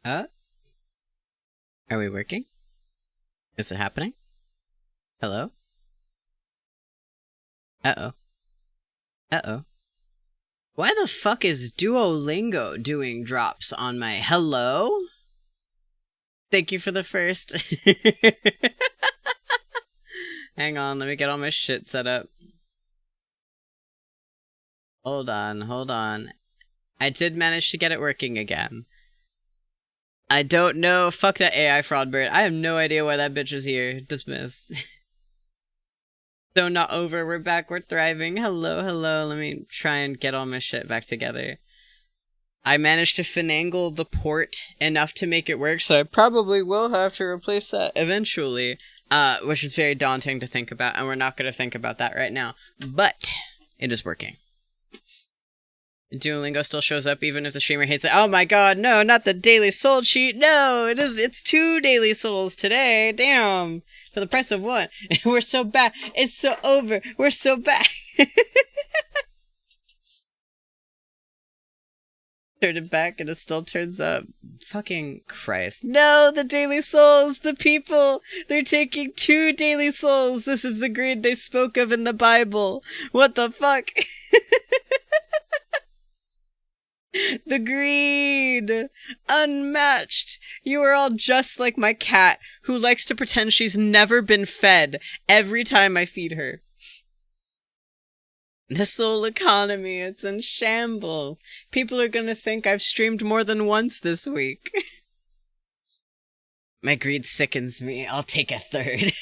Are we working? Is it happening? Hello? Uh-oh. Uh-oh. Why the fuck is Duolingo doing drops on my hello? Thank you for the first. Hang on, let me get all my shit set up. Hold on, hold on. I did manage to get it working again. I don't know. Fuck that AI fraud bird. I have no idea why that bitch is here. Dismissed. So not over. We're back. We're thriving. Hello, hello. Let me try and get all my shit back together. I managed to finagle the port enough to make it work, so I probably will have to replace that eventually, which is very daunting to think about, and we're not going to think about that right now. But it is working. Duolingo still shows up even if the streamer hates it. Oh my god, no, not the daily soul cheat. No, it's 2 daily souls today. Damn. For the price of 1. We're so bad. It's so over. We're so bad. Turn it back and it still turns up. Fucking Christ. No, the daily souls, the people. They're taking 2 daily souls. This is the greed they spoke of in the Bible. What the fuck? The greed! Unmatched! You are all just like my cat, who likes to pretend she's never been fed every time I feed her. The soul economy, it's in shambles. People are gonna think I've streamed more than once this week. My greed sickens me. I'll take a third.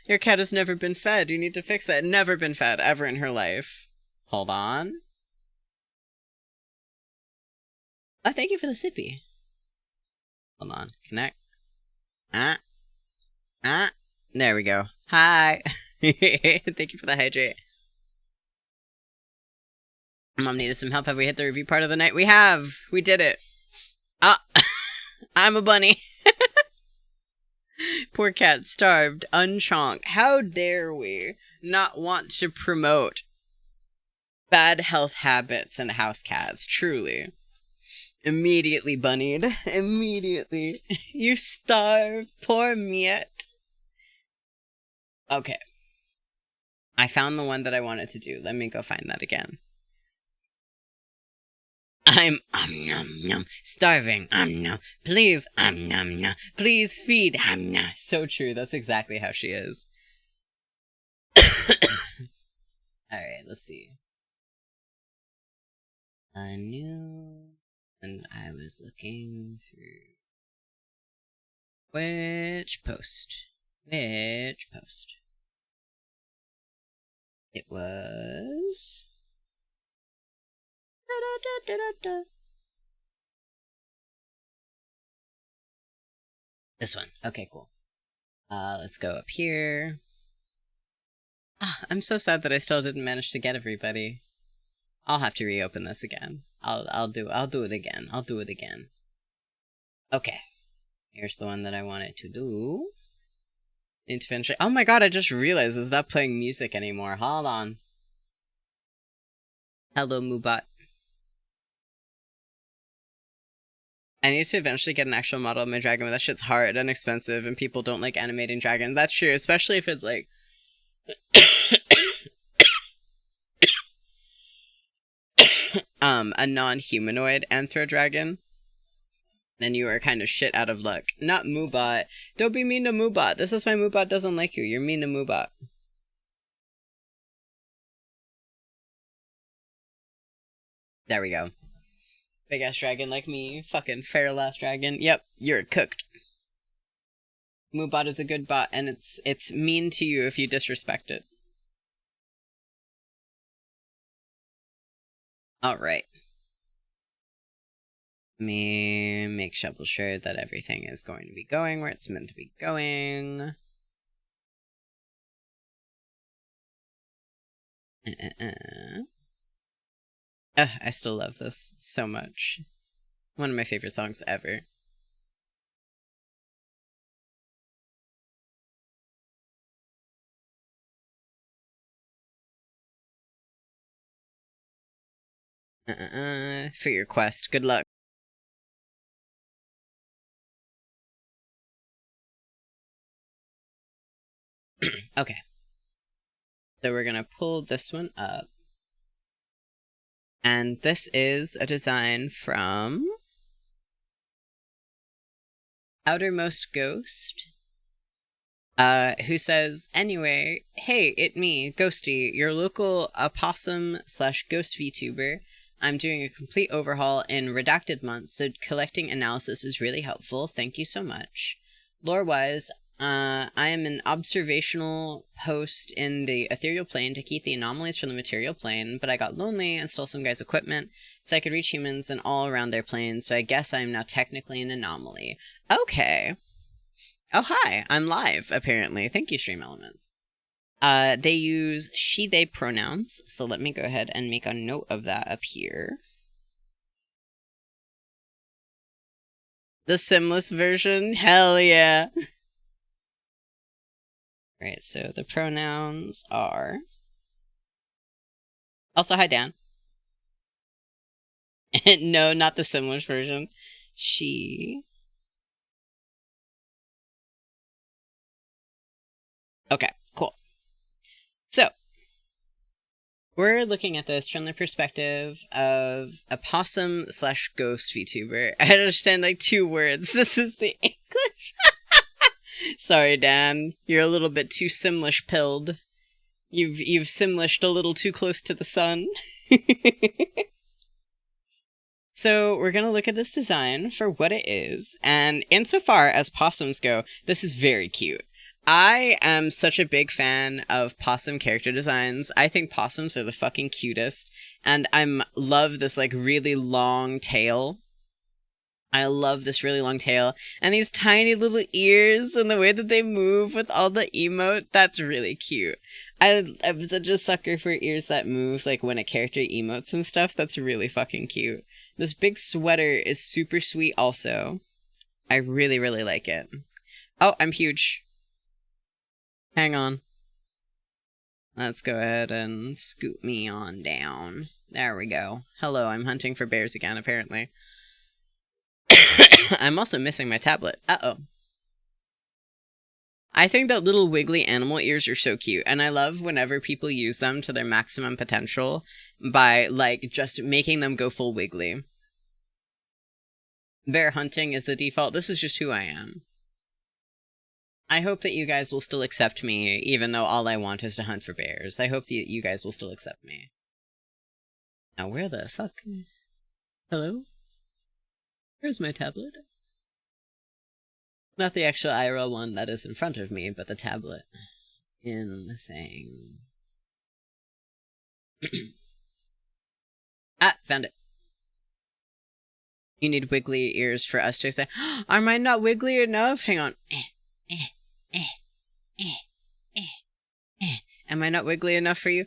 Your cat has never been fed. You need to fix that. Never been fed ever in her life. Hold on. Oh, thank you for the sippy. Hold on. Connect. There we go. Hi. Thank you for the hydrate. Mom needed some help. Have we hit the review part of the night? We have. We did it. Ah. I'm a bunny. Poor cat starved. Unchonk. How dare we not want to promote bad health habits and house cats, truly. Immediately bunnied. Immediately. You starved. Poor Miet. Okay. I found the one that I wanted to do. Let me go find that again. I'm nom nom starving nom. Please nom nom. Please feed nom. So true. That's exactly how she is. Alright, let's see. I knew, and I was looking through. Which post? Which post? It was... This one. Okay, cool. Let's go up here. I'm so sad that I still didn't manage to get everybody. I'll have to reopen this again. I'll do it again. I'll do it again. Okay. Here's the one that I wanted to do. Need to finish it. Oh my god, I just realized it's not playing music anymore. Hold on. Hello, Moobot. I need to eventually get an actual model of my dragon, but that shit's hard and expensive, and people don't like animating dragons. That's true, especially if it's like... a non-humanoid anthro dragon. Then you are kind of shit out of luck. Not Moobot. Don't be mean to Moobot. This is why Moobot doesn't like you. You're mean to Moobot. There we go. Big ass dragon like me. Fucking fair last dragon. Yep, you're cooked. Moobot is a good bot, and it's mean to you if you disrespect it. Alright. Let me make sure that everything is going to be going where it's meant to be going. I still love this so much. One of my favorite songs ever. For your quest. Good luck. Okay. So we're gonna pull this one up. And this is a design from Outermost Ghost, who says, anyway, hey, it me, Ghosty, your local opossum slash ghost VTuber. I'm doing a complete overhaul in redacted months, so collecting analysis is really helpful. Thank you so much. Lore-wise, I am an observational host in the ethereal plane to keep the anomalies from the material plane, but I got lonely and stole some guy's equipment so I could reach humans and all around their plane, so I guess I am now technically an anomaly. Okay. Oh, hi. I'm live, apparently. Thank you, Stream Elements. They use she, they pronouns, so let me go ahead and make a note of that up here. The simless version? Hell yeah. Right, so the pronouns are... Also, hi, Dan. No, not the simlish version. She... Okay, cool. So, we're looking at this from the perspective of a possum slash ghost VTuber. I understand like 2 words. This is the English. Sorry, Dan. You're a little bit too simlish pilled. You've simlished a little too close to the sun. So we're going to look at this design for what it is, and insofar as possums go, this is very cute. I am such a big fan of possum character designs. I think possums are the fucking cutest, and I love this like really long tail. I love this really long tail, and these tiny little ears, and the way that they move with all the emote, that's really cute. I'm such a sucker for ears that move, like when a character emotes and stuff. That's really fucking cute. This big sweater is super sweet also. I really, really like it. Oh, I'm huge. Hang on. Let's go ahead and scoot me on down. There we go. Hello, I'm hunting for bears again, apparently. I'm also missing my tablet. Uh-oh. I think that little wiggly animal ears are so cute, and I love whenever people use them to their maximum potential by, like, just making them go full wiggly. Bear hunting is the default. This is just who I am. I hope that you guys will still accept me, even though all I want is to hunt for bears. I hope that you guys will still accept me. Now, where the fuck? Hello? Where's my tablet? Not the actual IRL one that is in front of me, but the tablet in the thing. Ah, found it. You need wiggly ears for us to say, are mine not wiggly enough? Hang on. Am I not wiggly enough for you?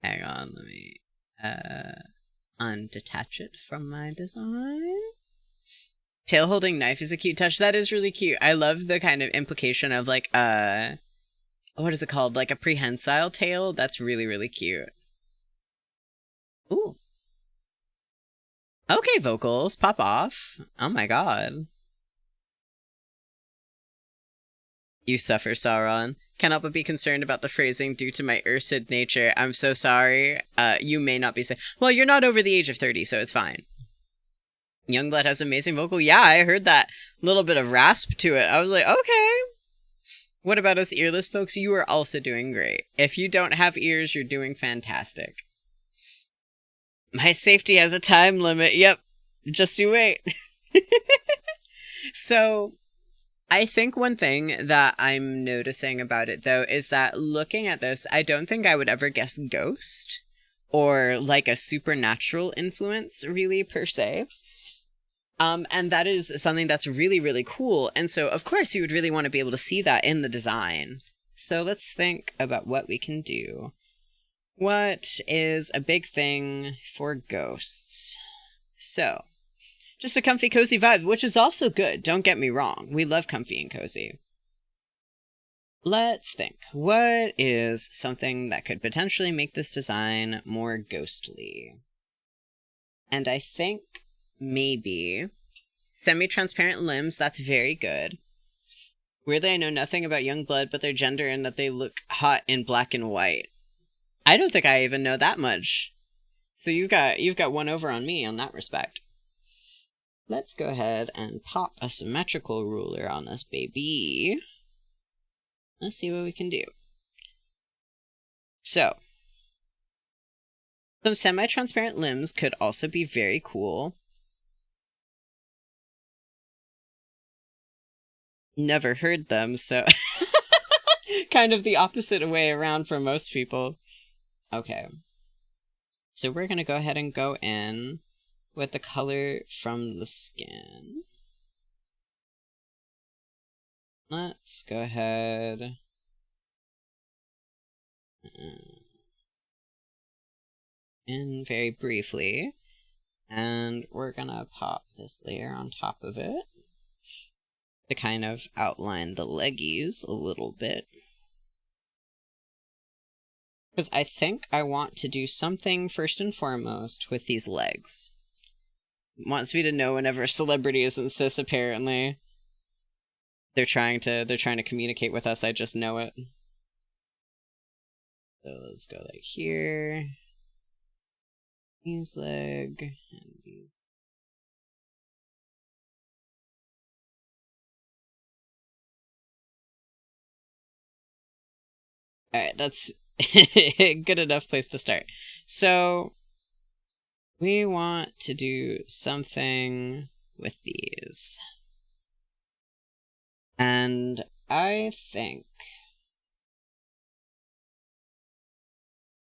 Hang on, let me undetach it from my design. Tail holding knife is a cute touch. That is really cute. I love the kind of implication of like what is it called? Like a prehensile tail. That's really, really cute. Ooh. Okay, vocals, pop off. Oh my god. You suffer, Sauron. Cannot but be concerned about the phrasing due to my Ursid nature. I'm so sorry. You may not be safe. Well, you're not over the age of 30, so it's fine. Youngblood has amazing vocal. Yeah, I heard that little bit of rasp to it. I was like, okay. What about us earless folks? You are also doing great. If you don't have ears, you're doing fantastic. My safety has a time limit. Yep. Just you wait. So, I think one thing that I'm noticing about it, though, is that looking at this, I don't think I would ever guess ghost or like a supernatural influence, really, per se. And that is something that's really, really cool. And so, of course, you would really want to be able to see that in the design. So let's think about what we can do. What is a big thing for ghosts? So, just a comfy, cozy vibe, which is also good. Don't get me wrong. We love comfy and cozy. Let's think. What is something that could potentially make this design more ghostly? And I think maybe semi-transparent limbs, that's very good. Weirdly, I know nothing about young blood but their gender and that they look hot in black and white. I don't think I even know that much. So you've got one over on me on that respect. Let's go ahead and pop a symmetrical ruler on this baby. Let's see what we can do. So, some semi-transparent limbs could also be very cool. Never heard them, so kind of the opposite way around for most people. Okay. So we're going to go ahead and go in with the color from the skin. Let's go ahead in very briefly, and we're going to pop this layer on top of it to kind of outline the leggies a little bit. Because I think I want to do something first and foremost with these legs. It wants me to know whenever a celebrity is in cis, apparently. They're trying to communicate with us, I just know it. So let's go like here. These leg and these. Alright, that's a good enough place to start. So we want to do something with these. And I think...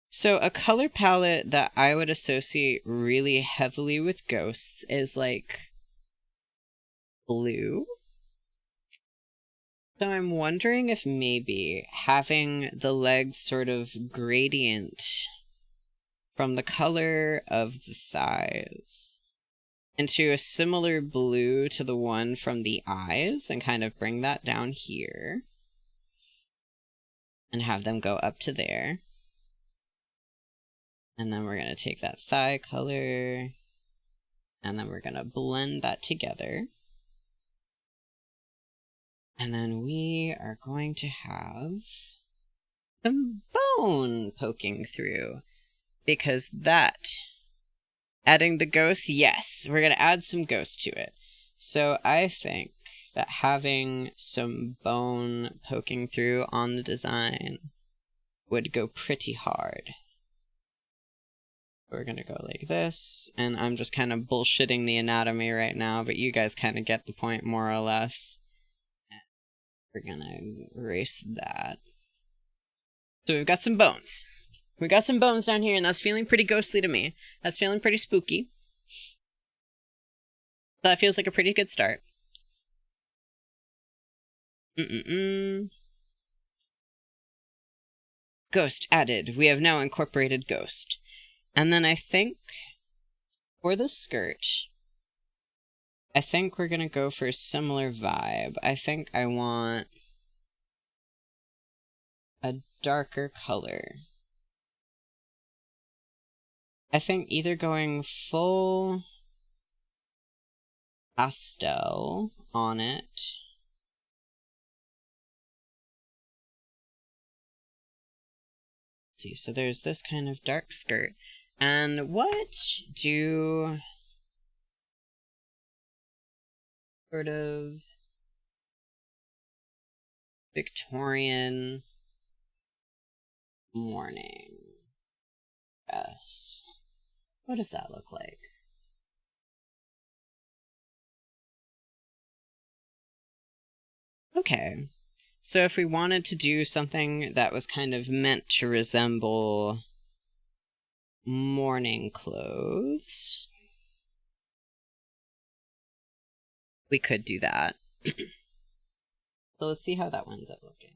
So a color palette that I would associate really heavily with ghosts is like blue. So I'm wondering if maybe having the legs sort of gradient from the color of the thighs into a similar blue to the one from the eyes and kind of bring that down here and have them go up to there. And then we're going to take that thigh color and then we're going to blend that together. And then we are going to have some bone poking through. Because that, adding the ghost, yes, we're going to add some ghost to it. So I think that having some bone poking through on the design would go pretty hard. We're going to go like this, and I'm just kind of bullshitting the anatomy right now, but you guys kind of get the point more or less. We're going to erase that. So we've got some bones. We got some bones down here, and that's feeling pretty ghostly to me. That's feeling pretty spooky. That feels like a pretty good start. Ghost added. We have now incorporated ghost. And then I think for the skirt, I think we're going to go for a similar vibe. I think I want a darker color. I think either going full pastel on it. Let's see, so there's this kind of dark skirt. And what do sort of Victorian morning dress? What does that look like? Okay, so if we wanted to do something that was kind of meant to resemble morning clothes, we could do that. So let's see how that ends up looking.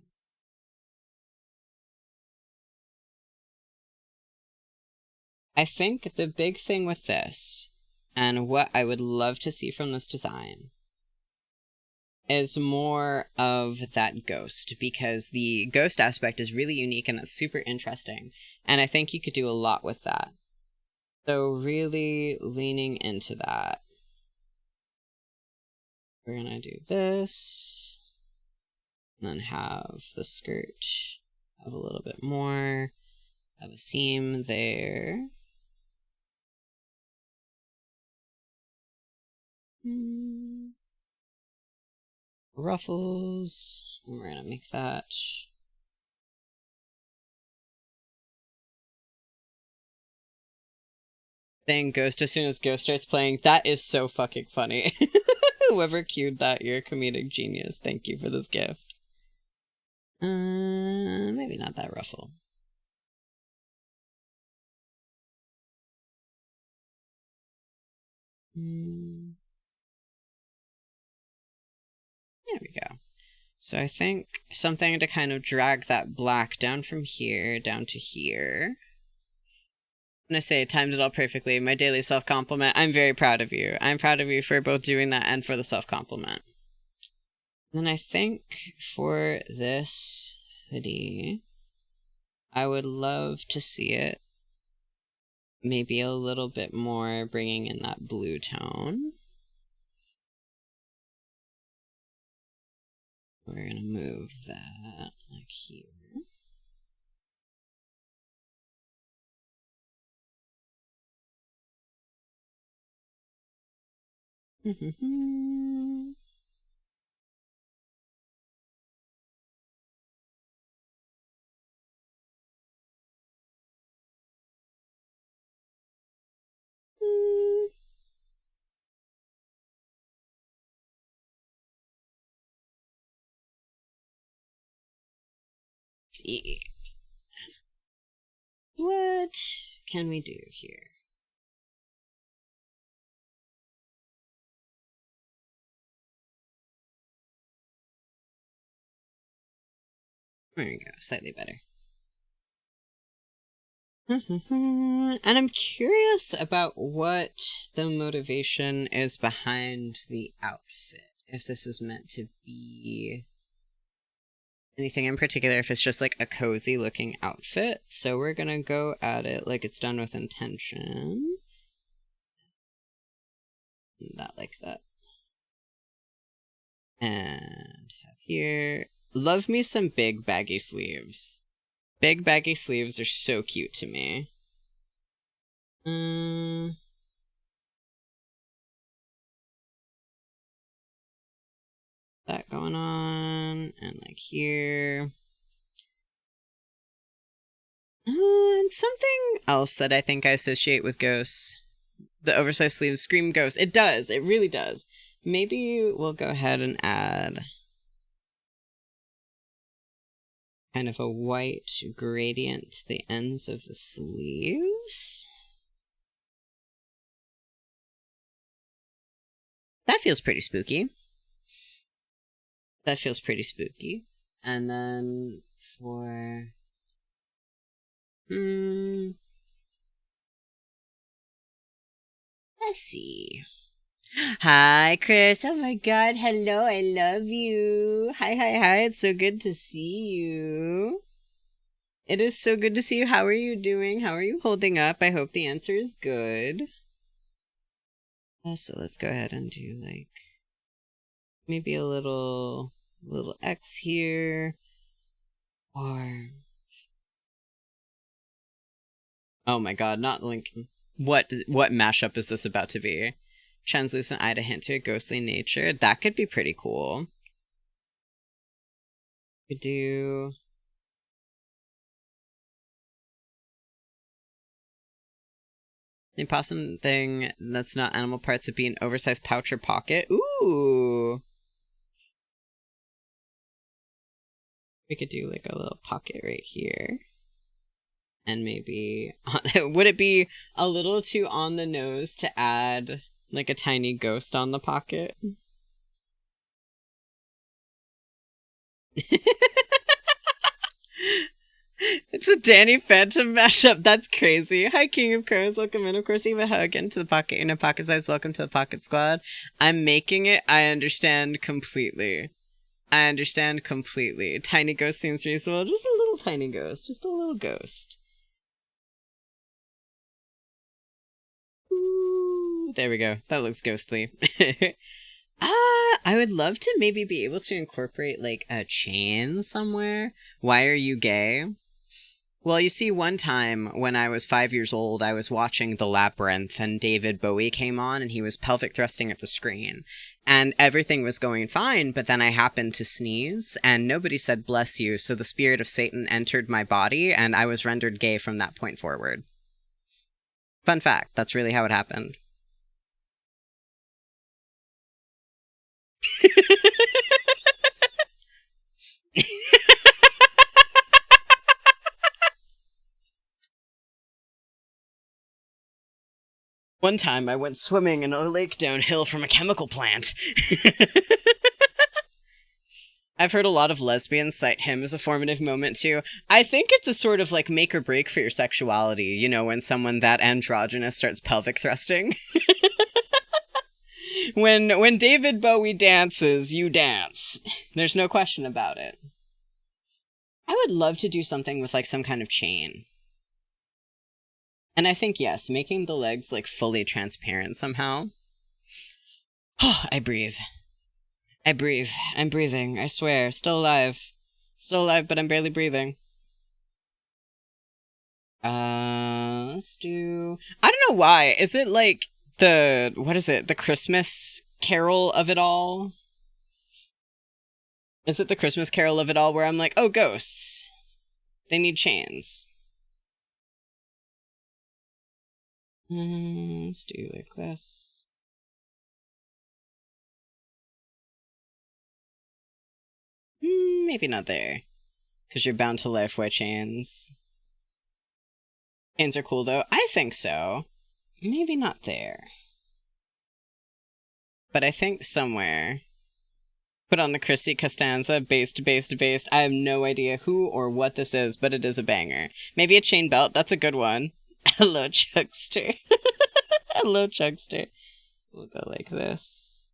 I think the big thing with this, and what I would love to see from this design, is more of that ghost, because the ghost aspect is really unique and it's super interesting. And I think you could do a lot with that. So really leaning into that. We're gonna do this. And then have the skirt have a little bit more of a seam there. Ruffles. And we're gonna make that. Thing Ghost as soon as Ghost starts playing. That is so fucking funny. Whoever cued that, you're a comedic genius. Thank you for this gift. Maybe not that ruffle. There we go. So I think something to kind of drag that black down from here down to here. I'm gonna say I timed it all perfectly. My daily self-compliment. I'm very proud of you. I'm proud of you for both doing that and for the self-compliment. Then I think for this hoodie, I would love to see it maybe a little bit more bringing in that blue tone. We're gonna move that like here. Let's see. What can we do here? There we go, slightly better. And I'm curious about what the motivation is behind the outfit. If this is meant to be anything in particular, if it's just like a cozy looking outfit. So we're gonna go at it like it's done with intention. Not like that. And have here. Love me some big baggy sleeves. Big baggy sleeves are so cute to me. That going on, and like here. And something else that I think I associate with ghosts. The oversized sleeves scream ghost. It does. It really does. Maybe we'll go ahead and add kind of a white gradient to the ends of the sleeves. That feels pretty spooky. That feels pretty spooky. And then for... let's see. Hi, Chris. Oh my god, hello, I love you. Hi, it's so good to see you. It is so good to see you. How are you doing? How are you holding up? I hope the answer is good. So let's go ahead and do like maybe a little X here. Or oh my god, not Lincoln. What mashup is this about to be? Translucent eye to hint to a ghostly nature. That could be pretty cool. Could do the possum thing that's not animal parts would be an oversized pouch or pocket. Ooh. We could do like a little pocket right here. And maybe would it be a little too on the nose to add like a tiny ghost on the pocket? It's a Danny Phantom mashup. That's crazy. Hi, King of Crows. Welcome in. Of course, you have a hug into the pocket. In a pocket size. Welcome to the Pocket Squad. I'm making it. I understand completely. I understand completely. Tiny ghost seems reasonable. Just a little tiny ghost. Just a little ghost. Ooh, there we go. That looks ghostly. I would love to maybe be able to incorporate like a chain somewhere. Why are you gay? Well, you see, one time when I was 5 years old, I was watching The Labyrinth and David Bowie came on and he was pelvic thrusting at the screen. And everything was going fine, but then I happened to sneeze and nobody said bless you, so the spirit of Satan entered my body and I was rendered gay from that point forward. Fun fact, that's really how it happened. One time I went swimming in a lake downhill from a chemical plant. I've heard a lot of lesbians cite him as a formative moment too. I think it's a sort of like make or break for your sexuality, you know, when someone that androgynous starts pelvic thrusting. When David Bowie dances, you dance. There's no question about it. I would love to do something with like some kind of chain. And I think, yes, making the legs like fully transparent somehow. Oh, I breathe. I breathe. I'm breathing. I swear. Still alive. Still alive, but I'm barely breathing. Let's do... I don't know why. Is it like the... What is it? The Christmas Carol of it all? Is it the Christmas Carol of it all where I'm like, oh, ghosts. They need chains. Let's do like this. Maybe not there. Because you're bound to life by chains. Chains are cool, though. I think so. Maybe not there. But I think somewhere. Put on the Chrissy Costanza, based. I have no idea who or what this is, but it is a banger. Maybe a chain belt. That's a good one. Hello, Chugster. Hello, Chugster. We'll go like this.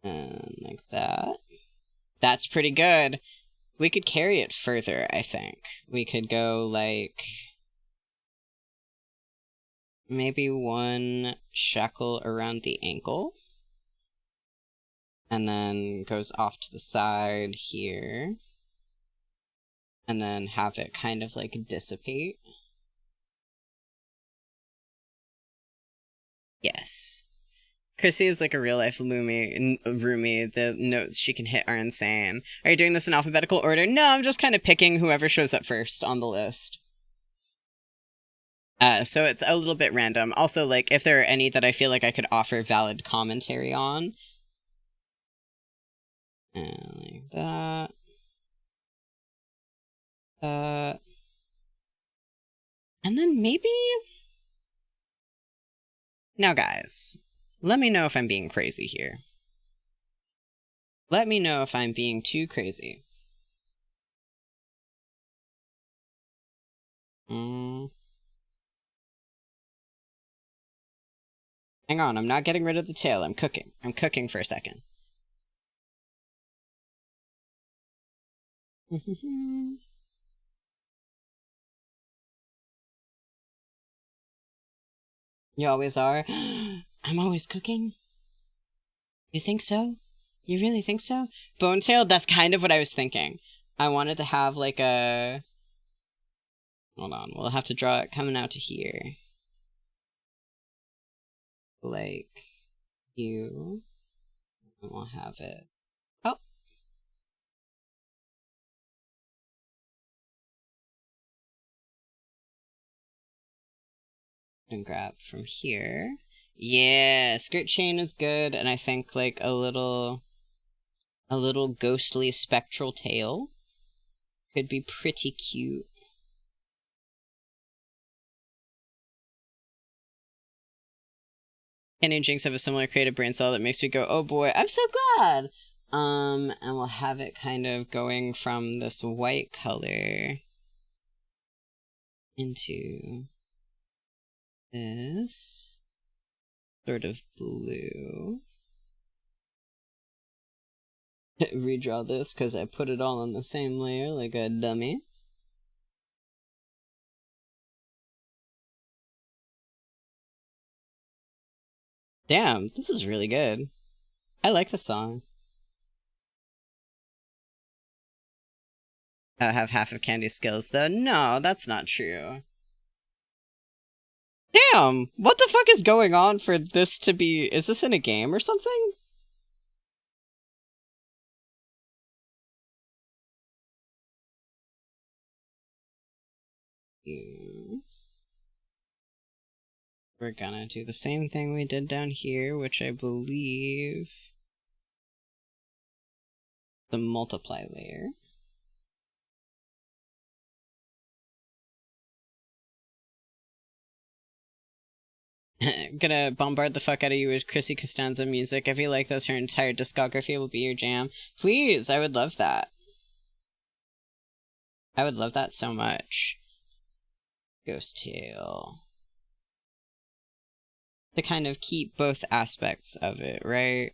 And like that. That's pretty good. We could carry it further, I think. We could go like... maybe one shackle around the ankle. And then goes off to the side here. And then have it kind of like dissipate. Yes. Chrissy is like a real-life roomie. The notes she can hit are insane. Are you doing this in alphabetical order? No, I'm just kind of picking whoever shows up first on the list. So it's a little bit random. Also, like, if there are any that I feel like I could offer valid commentary on. Like that. And then maybe... Now, guys, let me know if I'm being crazy here. Let me know if I'm being too crazy. Hang on, I'm not getting rid of the tail. I'm cooking. I'm cooking for a second. You always are? I'm always cooking? You think so? You really think so? Bone tail? That's kind of what I was thinking. I wanted to have like a... Hold on, we'll have to draw it coming out to here. Like you. And we'll have it... Oh! And grab from here. Yeah, skirt chain is good, and I think like a little ghostly spectral tail could be pretty cute. Kenny and Jinx have a similar creative brain cell that makes me go, oh boy, I'm so glad! And we'll have it kind of going from this white color into this sort of blue. Redraw this because I put it all on the same layer like a dummy. Damn, this is really good. I like the song. I have half of Candy's skills, though. No, that's not true. Damn! What the fuck is going on for this to be... Is this in a game or something? We're gonna do the same thing we did down here, which I believe... the multiply layer. Gonna bombard the fuck out of you with Chrissy Costanza music. I feel like that's her entire discography will be your jam. Please, I would love that. I would love that so much. Ghost Tail. To kind of keep both aspects of it, right?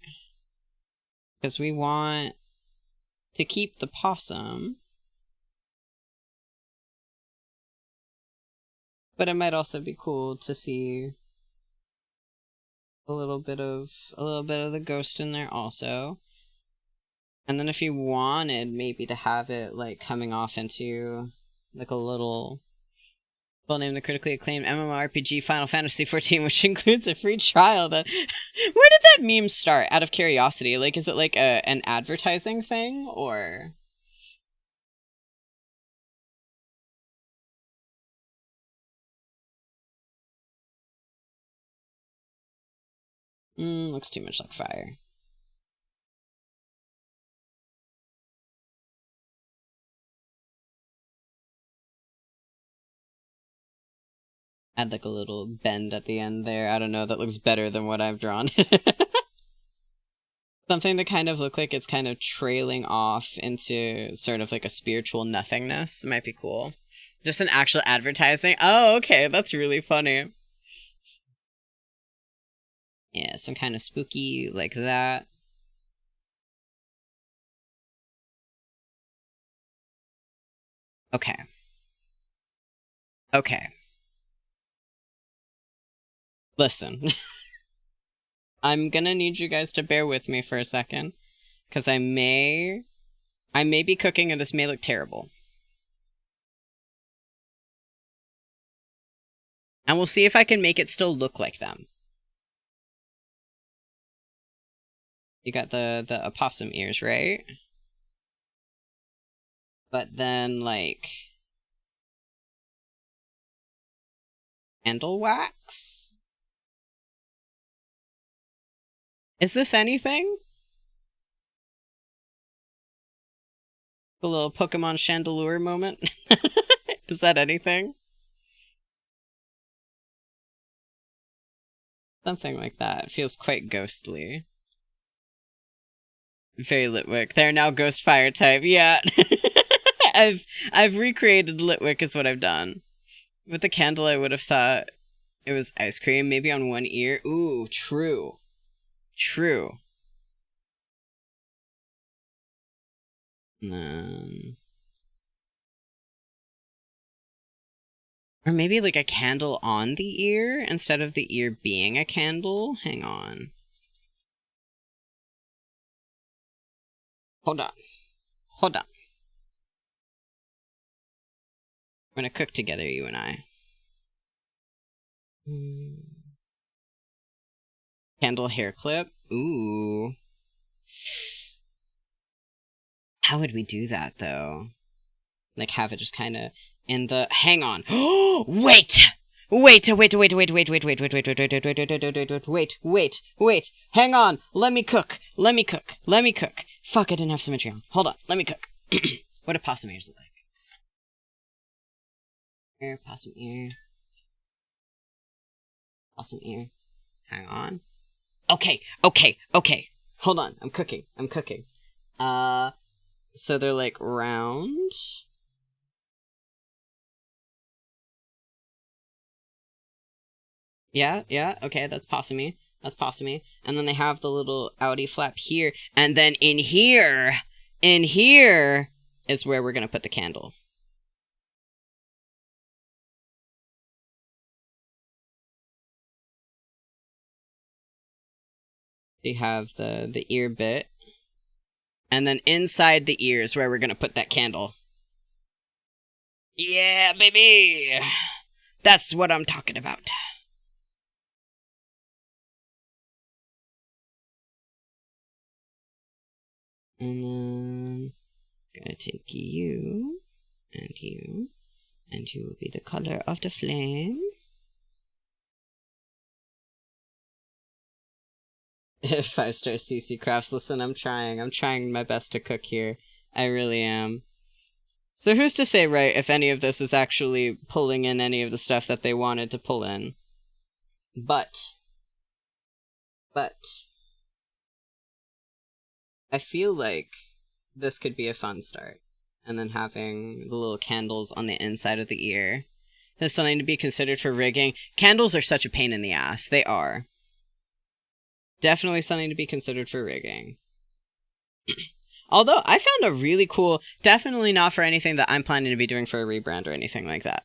Because we want to keep the possum, but it might also be cool to see a little bit of the ghost in there also. And then if you wanted maybe to have it like coming off into like a little full name, the critically acclaimed MMORPG Final Fantasy XIV, which includes a free trial. That where did that meme start? Out of curiosity, like is it like an advertising thing or? Looks too much like fire. Add like a little bend at the end there. I don't know, that looks better than what I've drawn. Something to kind of look like it's kind of trailing off into sort of like a spiritual nothingness might be cool. Just an actual advertising. Oh, okay, that's really funny. Yeah, some kind of spooky like that. Okay. Okay. Listen. I'm gonna need you guys to bear with me for a second. Because I may be cooking and this may look terrible. And we'll see if I can make it still look like them. You got the opossum ears, right? But then, like... candle wax? Is this anything? The little Pokemon Chandelure moment? Is that anything? Something like that. It feels quite ghostly. Very Litwick. They're now Ghost Fire type. Yeah. I've recreated Litwick is what I've done. With the candle, I would have thought it was ice cream, maybe on one ear. Ooh, true. True. Or maybe like a candle on the ear instead of the ear being a candle. Hang on. Hold on. Hold on. We're gonna cook together, you and I. Candle hair clip. Ooh. How would we do that, though? Like, have it just kind of in the... Hang on. Wait! Wait! Hang on! Let me cook! Fuck, I didn't have symmetry on. Hold on, let me cook. What do possum ears look like? Ear, possum ear. Possum ear. Hang on. Okay. Hold on, I'm cooking. So they're like round. Yeah, okay, that's possum-y. That's possum-y. And then they have the little outie flap here. And then in here is where we're gonna put the candle. You have the ear bit. And then inside the ears where we're gonna put that candle. Yeah, baby! That's what I'm talking about. And then I'm gonna take you, and you will be the color of the flame. 5-star CC Crafts. Listen, I'm trying my best to cook here. I really am. So who's to say, right, if any of this is actually pulling in any of the stuff that they wanted to pull in? But I feel like this could be a fun start. And then having the little candles on the inside of the ear. There's something to be considered for rigging. Candles are such a pain in the ass. They are. Definitely something to be considered for rigging. Although, I found a really cool... Definitely not for anything that I'm planning to be doing for a rebrand or anything like that.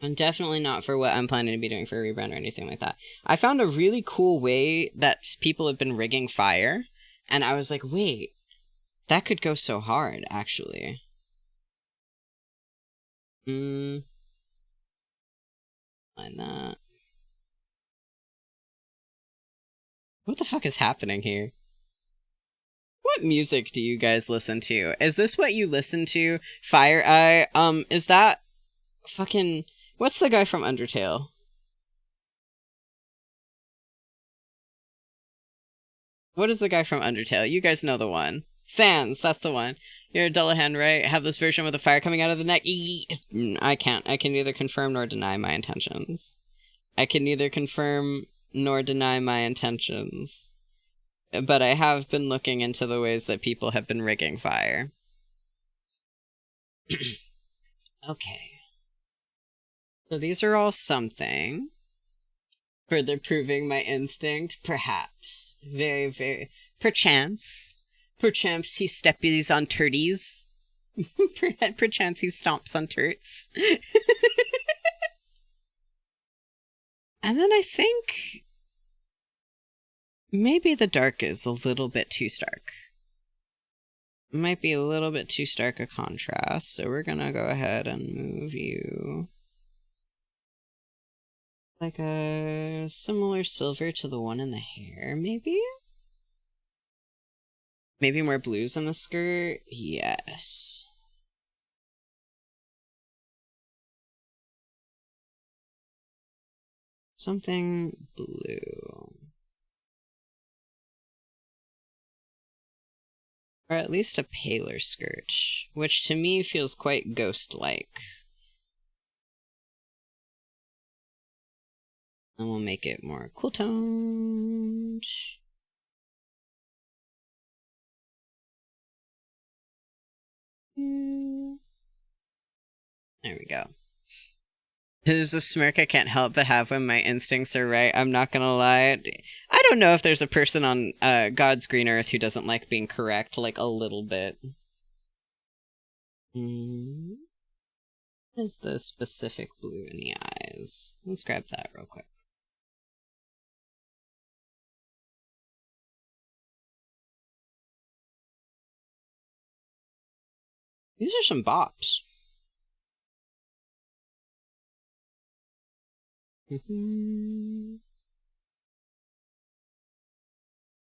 And definitely not for what I'm planning to be doing for a rebrand or anything like that. I found a really cool way that people have been rigging fire. And I was like, wait, that could go so hard, actually. Why not? What the fuck is happening here? What music do you guys listen to? Is this what you listen to? Fire Eye? Is that fucking... What's the guy from Undertale? What is the guy from Undertale? You guys know the one. Sans, that's the one. You're a Dullahan, right? Have this version with the fire coming out of the neck? I can't. I can neither confirm nor deny my intentions. I can neither confirm nor deny my intentions. But I have been looking into the ways that people have been rigging fire. Okay. So these are all something. Further proving my instinct? Perhaps. Very, very... Perchance. Perchance he steppies on turties. Perchance he stomps on turts. And then I think... Maybe the dark is a little bit too stark. Might be a little bit too stark a contrast, so we're gonna go ahead and move you... like a similar silver to the one in the hair, maybe? Maybe more blues in the skirt? Yes. Something blue. Or at least a paler skirt, which to me feels quite ghost-like. And we'll make it more cool-toned. There we go. There's a smirk I can't help but have when my instincts are right. I'm not gonna lie. I don't know if there's a person on God's green earth who doesn't like being correct, like a little bit. What is the specific blue in the eyes? Let's grab that real quick. These are some bops.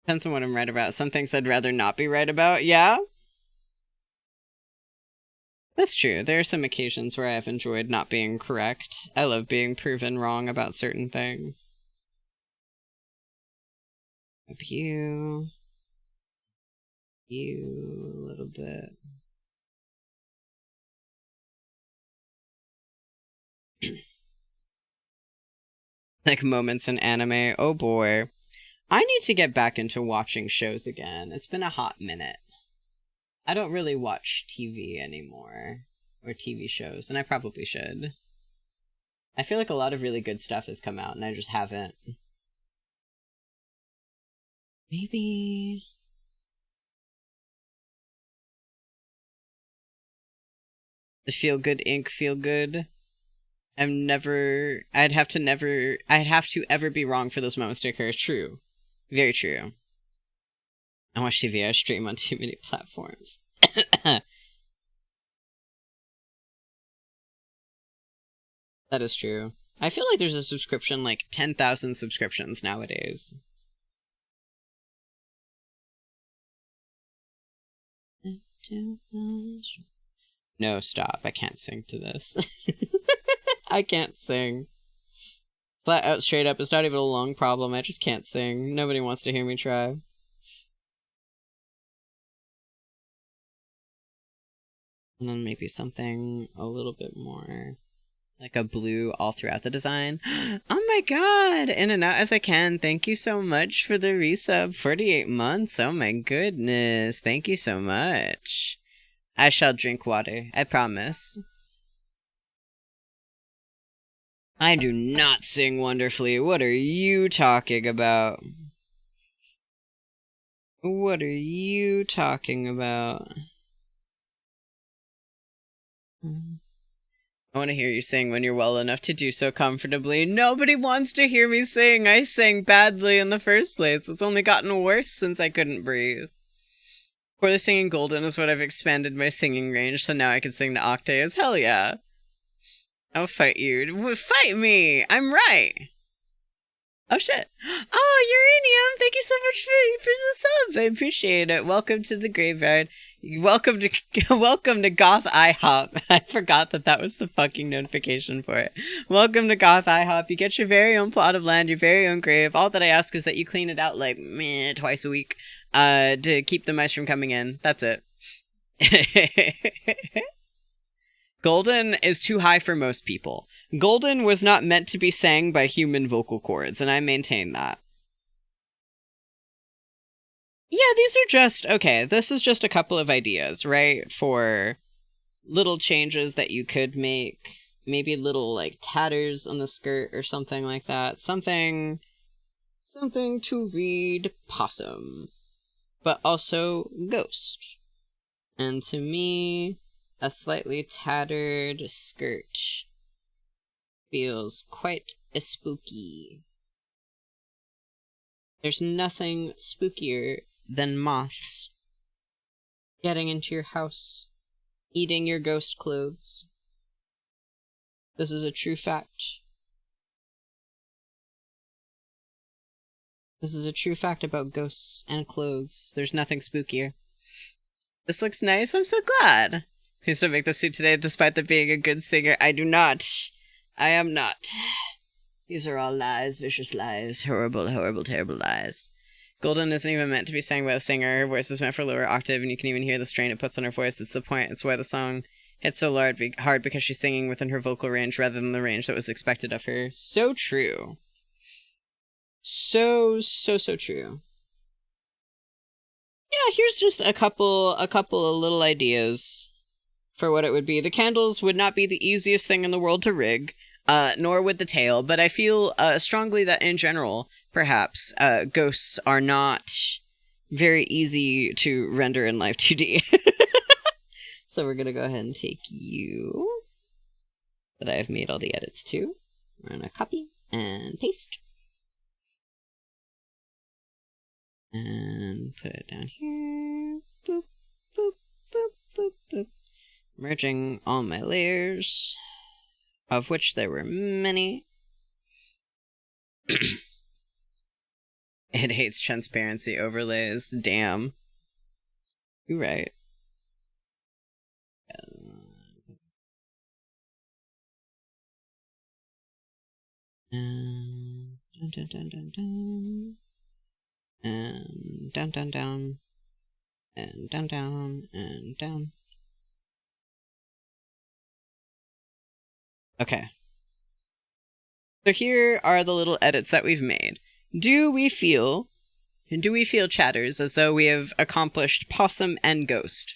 Depends on what I'm right about. Some things I'd rather not be right about. Yeah? That's true. There are some occasions where I have enjoyed not being correct. I love being proven wrong about certain things. Up you. You a little bit. Like moments in anime. Oh boy. I need to get back into watching shows again. It's been a hot minute. I don't really watch TV anymore, or TV shows, and I probably should. I feel like a lot of really good stuff has come out, and I just haven't. Maybe... The Feel Good Inc. Feel Good. I'd have to ever be wrong for those moments to occur. True. Very true. I watch TV, I stream on too many platforms. That is true. I feel like there's a subscription, like 10,000 subscriptions nowadays. No, stop. I can't sing to this. I can't sing. Flat out, straight up, it's not even a long problem. I just can't sing. Nobody wants to hear me try. And then maybe something a little bit more like a blue all throughout the design. Oh my god! In and out as I can. Thank you so much for the resub. 48 months. Oh my goodness. Thank you so much. I shall drink water. I promise. I do not sing wonderfully. What are you talking about? What are you talking about? I want to hear you sing when you're well enough to do so comfortably. Nobody wants to hear me sing. I sang badly in the first place. It's only gotten worse since I couldn't breathe. Poorly singing Golden is what I've expanded my singing range, so now I can sing to octaves. Hell yeah. I'll fight you. Fight me! I'm right! Oh shit. Oh, Uranium! Thank you so much for the sub! I appreciate it. Welcome to the graveyard. Welcome to Goth IHOP. I forgot that was the fucking notification for it. Welcome to Goth IHOP. You get your very own plot of land, your very own grave. All that I ask is that you clean it out like twice a week to keep the mice from coming in. That's it. Golden is too high for most people. Golden was not meant to be sang by human vocal cords, and I maintain that. Yeah, these are just, okay, this is just a couple of ideas, right? For little changes that you could make. Maybe little, like, tatters on the skirt or something like that. Something to read possum. But also ghost. And to me, a slightly tattered skirt feels quite spooky. There's nothing spookier than moths getting into your house, eating your ghost clothes. This is a true fact. This is a true fact about ghosts and clothes. There's nothing spookier. This looks nice. I'm so glad. Please don't make the suit today despite the being a good singer. I do not. I am not. These are all lies, vicious lies. Horrible, horrible, terrible lies. Golden isn't even meant to be sang by the singer. Her voice is meant for lower octave, and you can even hear the strain it puts on her voice. It's the point. It's why the song hits so hard because she's singing within her vocal range rather than the range that was expected of her. So true. So true. Yeah, here's just a couple of little ideas for what it would be. The candles would not be the easiest thing in the world to rig, nor would the tail, but I feel strongly that in general, perhaps, ghosts are not very easy to render in Live 2D. So we're gonna go ahead and take you, that I have made all the edits to. We're gonna copy and paste. And put it down here. Boop, boop, boop, boop, boop. Merging all my layers, of which there were many. It hates transparency overlays. Damn. You're right. Dun, dun, dun, dun, dun. And down, down, down, and down, down, and down. Okay. So here are the little edits that we've made. Do we feel, chatters, as though we have accomplished possum and ghost?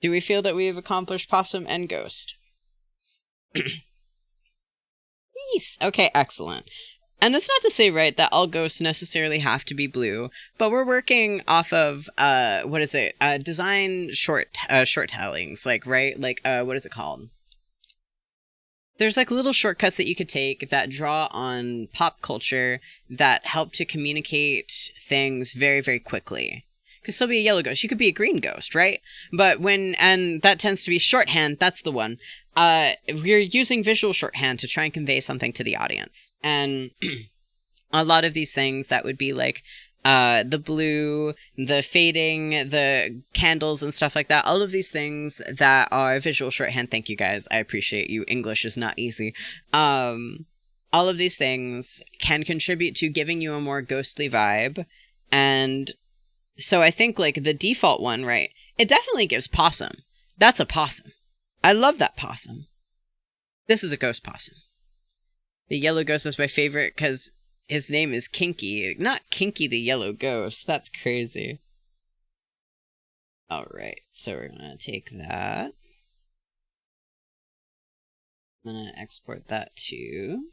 Do we feel that we have accomplished Possum and Ghost? Yes. Okay, excellent. And it's not to say, right, that all ghosts necessarily have to be blue, but we're working off of, what is it? Design short-tellings, like, right? Like, what is it called? There's, like, little shortcuts that you could take that draw on pop culture that help to communicate things very, very quickly. Could still be a yellow ghost. You could be a green ghost, right? But and that tends to be shorthand, that's the one. We're using visual shorthand to try and convey something to the audience. And a lot of these things that would be like the blue, the fading, the candles and stuff like that. All of these things that are visual shorthand. Thank you guys. I appreciate you. English is not easy. All of these things can contribute to giving you a more ghostly vibe. And so I think like the default one, right? It definitely gives possum. That's a possum. I love that possum. This is a ghost possum. The yellow ghost is my favorite because his name is Kinky. Not Kinky the yellow ghost. That's crazy. Alright, so we're going to take that. I'm going to export that to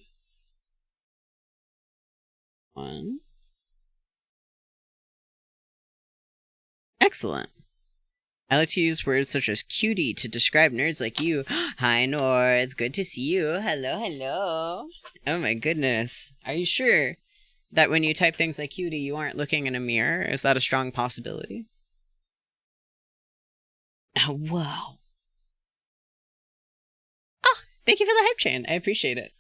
1. Excellent. I like to use words such as cutie to describe nerds like you. Hi, Nor. It's good to see you. Hello, hello. Oh my goodness. Are you sure that when you type things like cutie, you aren't looking in a mirror? Is that a strong possibility? Oh, wow. Oh, thank you for the hype chain. I appreciate it.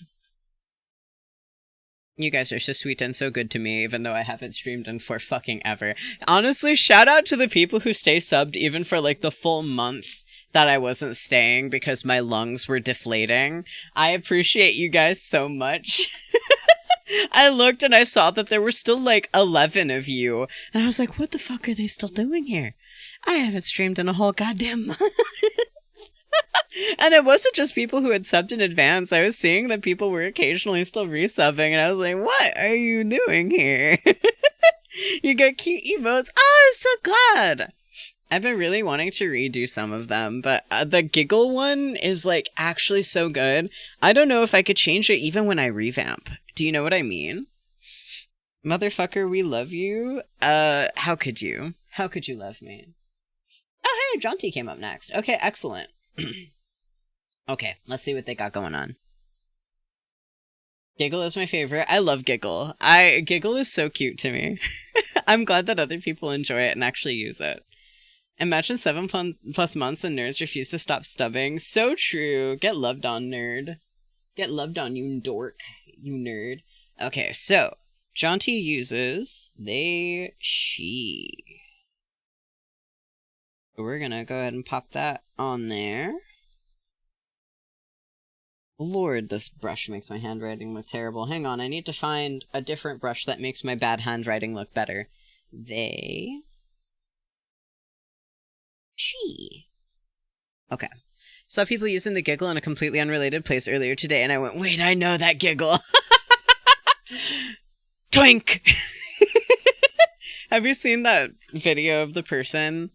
You guys are so sweet and so good to me, even though I haven't streamed in for fucking ever. Honestly, shout out to the people who stay subbed even for like the full month that I wasn't staying because my lungs were deflating. I appreciate you guys so much. I looked and I saw that there were still like 11 of you. And I was like, what the fuck are they still doing here? I haven't streamed in a whole goddamn month. And it wasn't just people who had subbed in advance. I was seeing that people were occasionally still resubbing, and I was like, what are you doing here? You got cute emotes. Oh, I'm so glad. I've been really wanting to redo some of them, but the giggle one is like actually so good. I don't know if I could change it even when I revamp. Do you know what I mean? Motherfucker, we love you. How could you? How could you love me? Oh, hey, Jaunty came up next. Okay, excellent. Okay, let's see what they got going on. Giggle is my favorite. I love Giggle. Giggle is so cute to me. I'm glad that other people enjoy it and actually use it. Imagine 7+ months and nerds refuse to stop stubbing. So true. Get loved on, nerd. Get loved on, you dork. You nerd. Okay, so Jaunty uses they, she. We're gonna go ahead and pop that on there. Lord, this brush makes my handwriting look terrible. Hang on, I need to find a different brush that makes my bad handwriting look better. They. She. Okay. Saw people using the giggle in a completely unrelated place earlier today, and I went, wait, I know that giggle. Twink! Have you seen that video of the person?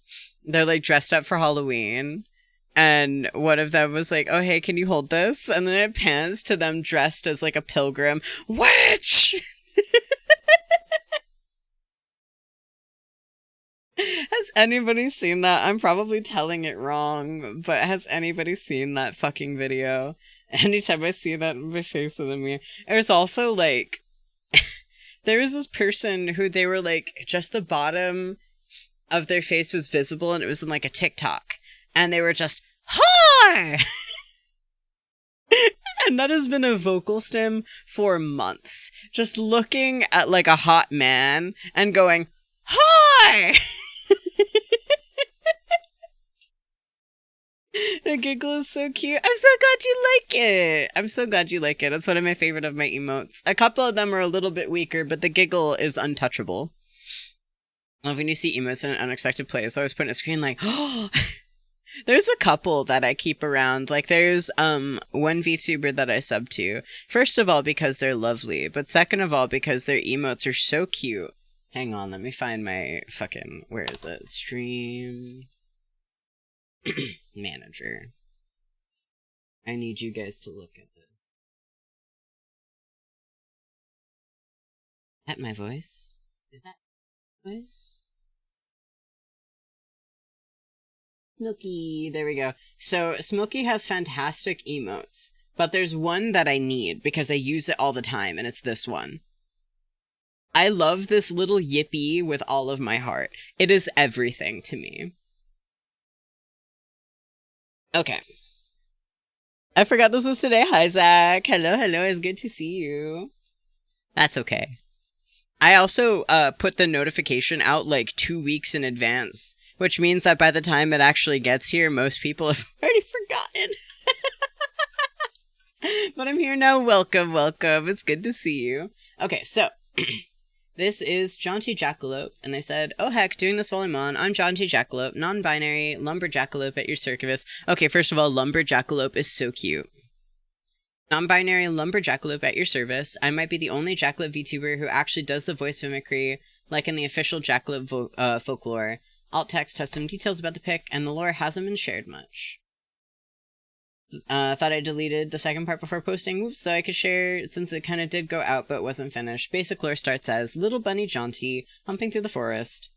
They're like dressed up for Halloween. And one of them was like, oh, hey, can you hold this? And then it pans to them dressed as like a pilgrim. Witch! Has anybody seen that? I'm probably telling it wrong, but has anybody seen that fucking video? Anytime I see that in my face of the mirror. There's also like, there was this person who they were like, just the bottom of their face was visible and it was in like a TikTok. And they were just, hi! And that has been a vocal stem for months. Just looking at like a hot man and going, hi! The giggle is so cute. I'm so glad you like it. I'm so glad you like it. It's one of my favorite of my emotes. A couple of them are a little bit weaker, but the giggle is untouchable. Love when you see emotes in an unexpected place. I always put in a screen like, oh... There's a couple that I keep around. Like, there's one VTuber that I sub to. First of all, because they're lovely. But second of all, because their emotes are so cute. Hang on, let me find my fucking... Where is it? Stream... Manager. I need you guys to look at this. At my voice? Is that voice? Smokey, there we go. So, Smokey has fantastic emotes, but there's one that I need because I use it all the time, and it's this one. I love this little yippee with all of my heart. It is everything to me. Okay. I forgot this was today. Hi, Zach. Hello, hello. It's good to see you. That's okay. I also put the notification out like 2 weeks in advance, which means that by the time it actually gets here, most people have already forgotten. But I'm here now. Welcome, welcome. It's good to see you. Okay, so this is Jaunty Jackalope, and they said, oh heck, doing this while I'm on. I'm Jaunty Jackalope, non-binary, lumberjackalope at your service. Okay, first of all, lumberjackalope is so cute. Non-binary lumberjackalope at your service. I might be the only jackalope VTuber who actually does the voice mimicry, like in the official jackalope folklore. Alt text has some details about the pic, and the lore hasn't been shared much. Thought I deleted the second part before posting. Oops, though I could share since it kind of did go out but wasn't finished. Basic lore starts as Little Bunny Jaunty humping through the forest.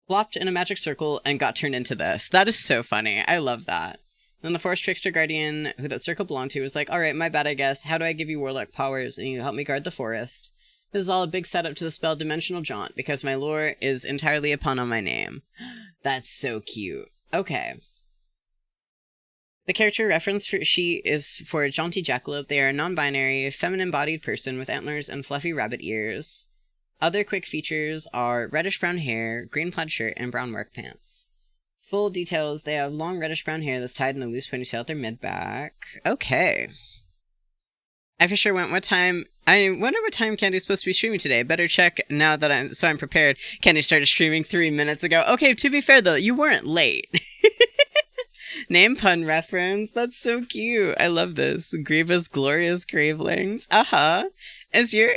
Flopped in a magic circle and got turned into this. That is so funny. I love that. Then the forest trickster guardian who that circle belonged to was like, alright, my bad I guess. How do I give you warlock powers and you help me guard the forest? This is all a big setup to the spell Dimensional Jaunt because my lore is entirely a pun on my name. That's so cute. Okay. The character reference sheet is for Jaunty Jackalope. They are a non-binary, feminine-bodied person with antlers and fluffy rabbit ears. Other quick features are reddish-brown hair, green plaid shirt, and brown work pants. Full details, they have long reddish-brown hair that's tied in a loose ponytail at their mid-back. Okay. I for sure went I wonder what time Candy's supposed to be streaming today. Better check now that I'm prepared. Candy started streaming 3 minutes ago. Okay, to be fair though, you weren't late. Name pun reference. That's so cute. I love this. Grievous Glorious Gravelings. Is your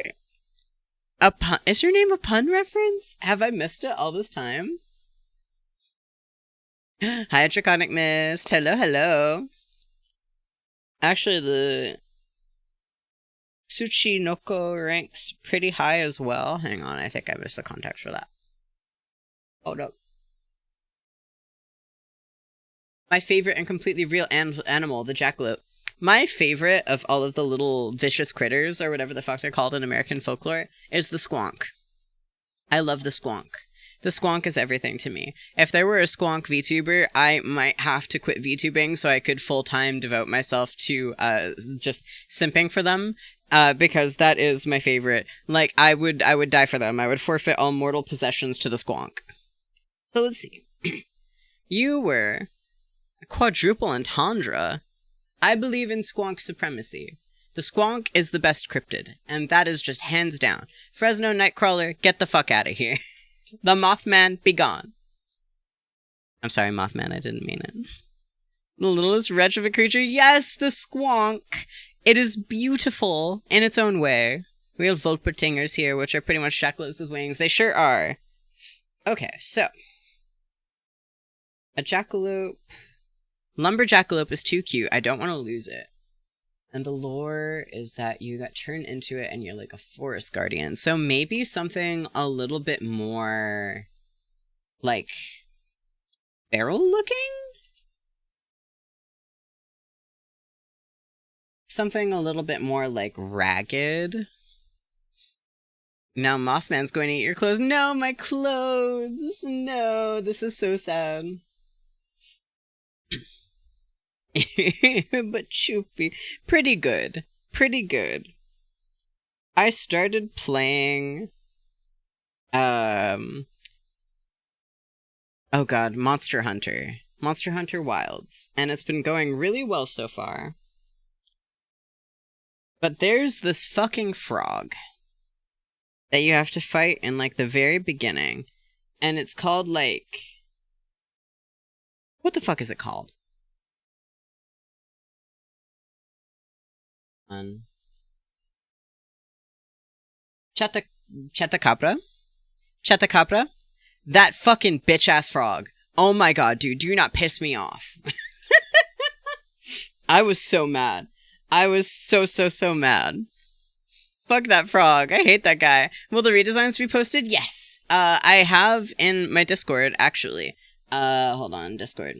name a pun reference? Have I missed it all this time? Hi, Draconic Mist. Hello, hello. Actually, the Tsuchinoko ranks pretty high as well. Hang on, I think I missed the context for that. Hold up. My favorite and completely real animal, the jackalope. My favorite of all of the little vicious critters, or whatever the fuck they're called in American folklore, is the squonk. I love the squonk. The squonk is everything to me. If there were a squonk VTuber, I might have to quit VTubing so I could full-time devote myself to just simping for them, because that is my favorite. Like, I would die for them. I would forfeit all mortal possessions to the squonk. So let's see. You were quadruple entendre. I believe in squonk supremacy. The squonk is the best cryptid, and that is just hands down. Fresno Nightcrawler, get the fuck out of here. The Mothman, be gone. I'm sorry, Mothman, I didn't mean it. The littlest wretch of a creature, yes, the squonk. It is beautiful in its own way. We have Volpertingers here, which are pretty much jackalopes with wings. They sure are. Okay, so. A jackalope. Lumberjackalope is too cute. I don't want to lose it. And the lore is that you got turned into it and you're like a forest guardian. So maybe something a little bit more, like, feral looking? Something a little bit more, like, ragged. Now Mothman's going to eat your clothes. No, my clothes! No, this is so sad. But Choopy. Pretty good. Pretty good. I started playing... oh god, Monster Hunter. Monster Hunter Wilds. And it's been going really well so far. But there's this fucking frog that you have to fight in, like, the very beginning. And it's called, like... What the fuck is it called? Chatacabra? Chatacabra? That fucking bitch-ass frog. Oh my god, dude, do not piss me off. I was so mad. I was so mad. Fuck that frog. I hate that guy. Will the redesigns be posted? Yes. I have in my Discord, actually. Hold on, Discord.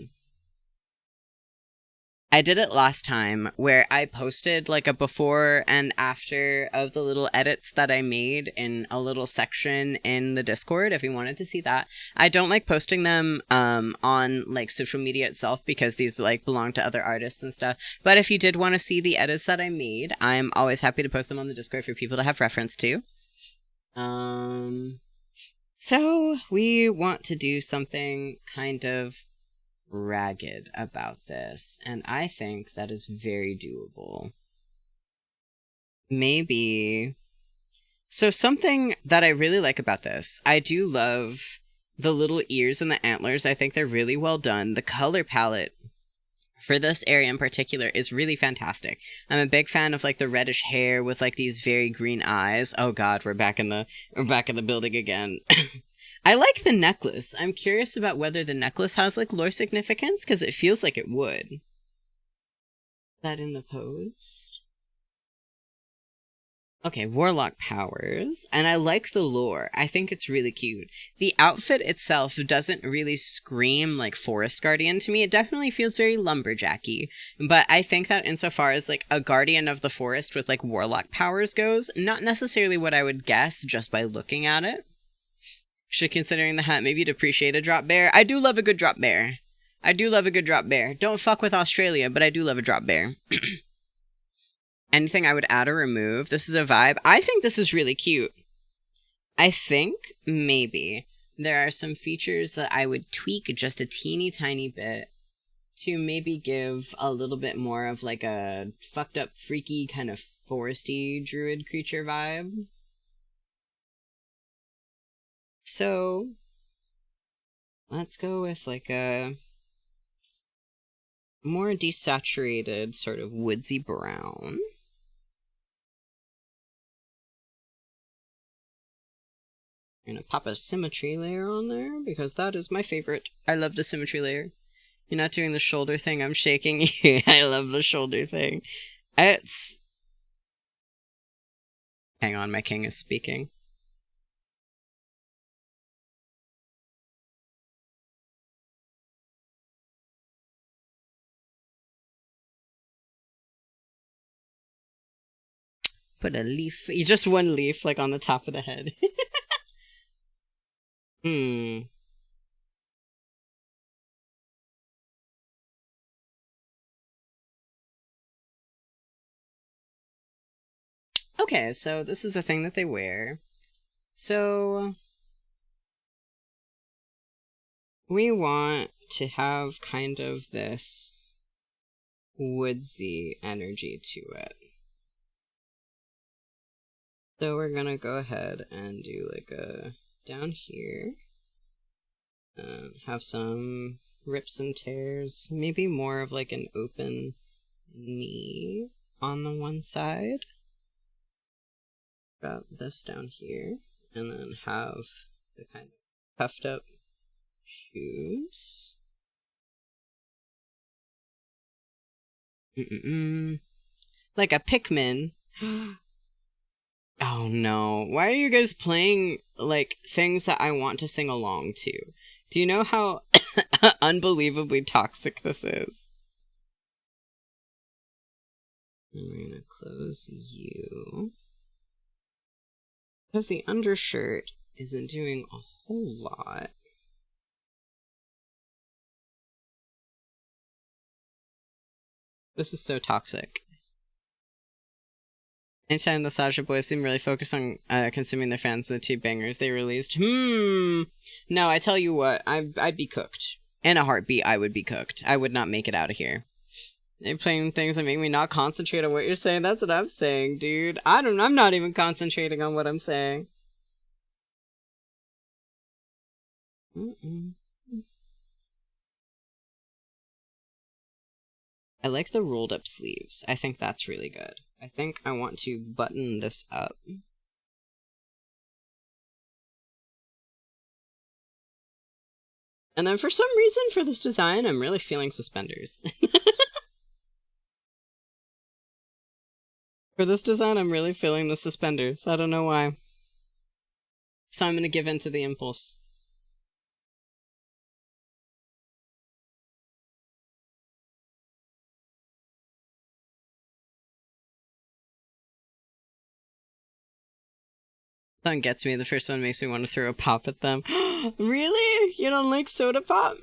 I did it last time where I posted like a before and after of the little edits that I made in a little section in the Discord if you wanted to see that. I don't like posting them on like social media itself because these like belong to other artists and stuff. But if you did want to see the edits that I made, I'm always happy to post them on the Discord for people to have reference to. So we want to do something kind of ragged about this, and I think that is very doable. Maybe. So something that I really like about this, I do love the little ears and the antlers. I think they're really well done. The color palette for this area in particular is really fantastic. I'm a big fan of like the reddish hair with like these very green eyes. Oh god, we're back in the building again. I like the necklace. I'm curious about whether the necklace has, like, lore significance, because it feels like it would. Is that in the post? Okay, warlock powers. And I like the lore. I think it's really cute. The outfit itself doesn't really scream like Forest Guardian to me. It definitely feels very lumberjacky. But I think that insofar as, like, a guardian of the forest with, like, warlock powers goes, not necessarily what I would guess just by looking at it. Should considering the hat, maybe you'd appreciate a drop bear. I do love a good drop bear. I do love a good drop bear. Don't fuck with Australia, but I do love a drop bear. Anything I would add or remove? This is a vibe. I think this is really cute. I think maybe there are some features that I would tweak just a teeny tiny bit to maybe give a little bit more of like a fucked up, freaky, kind of foresty druid creature vibe. So, let's go with like a more desaturated sort of woodsy brown. I'm gonna pop a symmetry layer on there because that is my favorite. I love the symmetry layer. You're not doing the shoulder thing, I'm shaking you. I love the shoulder thing. It's... Hang on, my king is speaking. Put a leaf, just one leaf, like, on the top of the head. Okay, so this is a thing that they wear. So... we want to have kind of this woodsy energy to it. So we're gonna go ahead and do like a down here. Have some rips and tears. Maybe more of like an open knee on the one side. Got this down here. And then have the kind of puffed up shoes. Like a Pikmin. Oh no. Why are you guys playing, like, things that I want to sing along to? Do you know how unbelievably toxic this is? And we're gonna close you. Because the undershirt isn't doing a whole lot. This is so toxic. Anytime the Sasha boys seem really focused on consuming their fans the two bangers they released. No, I tell you what, I'd be cooked. In a heartbeat, I would be cooked. I would not make it out of here. They're playing things that make me not concentrate on what you're saying. That's what I'm saying, dude. I'm not even concentrating on what I'm saying. I like the rolled up sleeves. I think that's really good. I think I want to button this up. And then for some reason, for this design, I'm really feeling suspenders. For this design, I'm really feeling the suspenders. I don't know why. So I'm gonna give in to the impulse. That one gets me. The first one makes me want to throw a pop at them. Really? You don't like soda pop?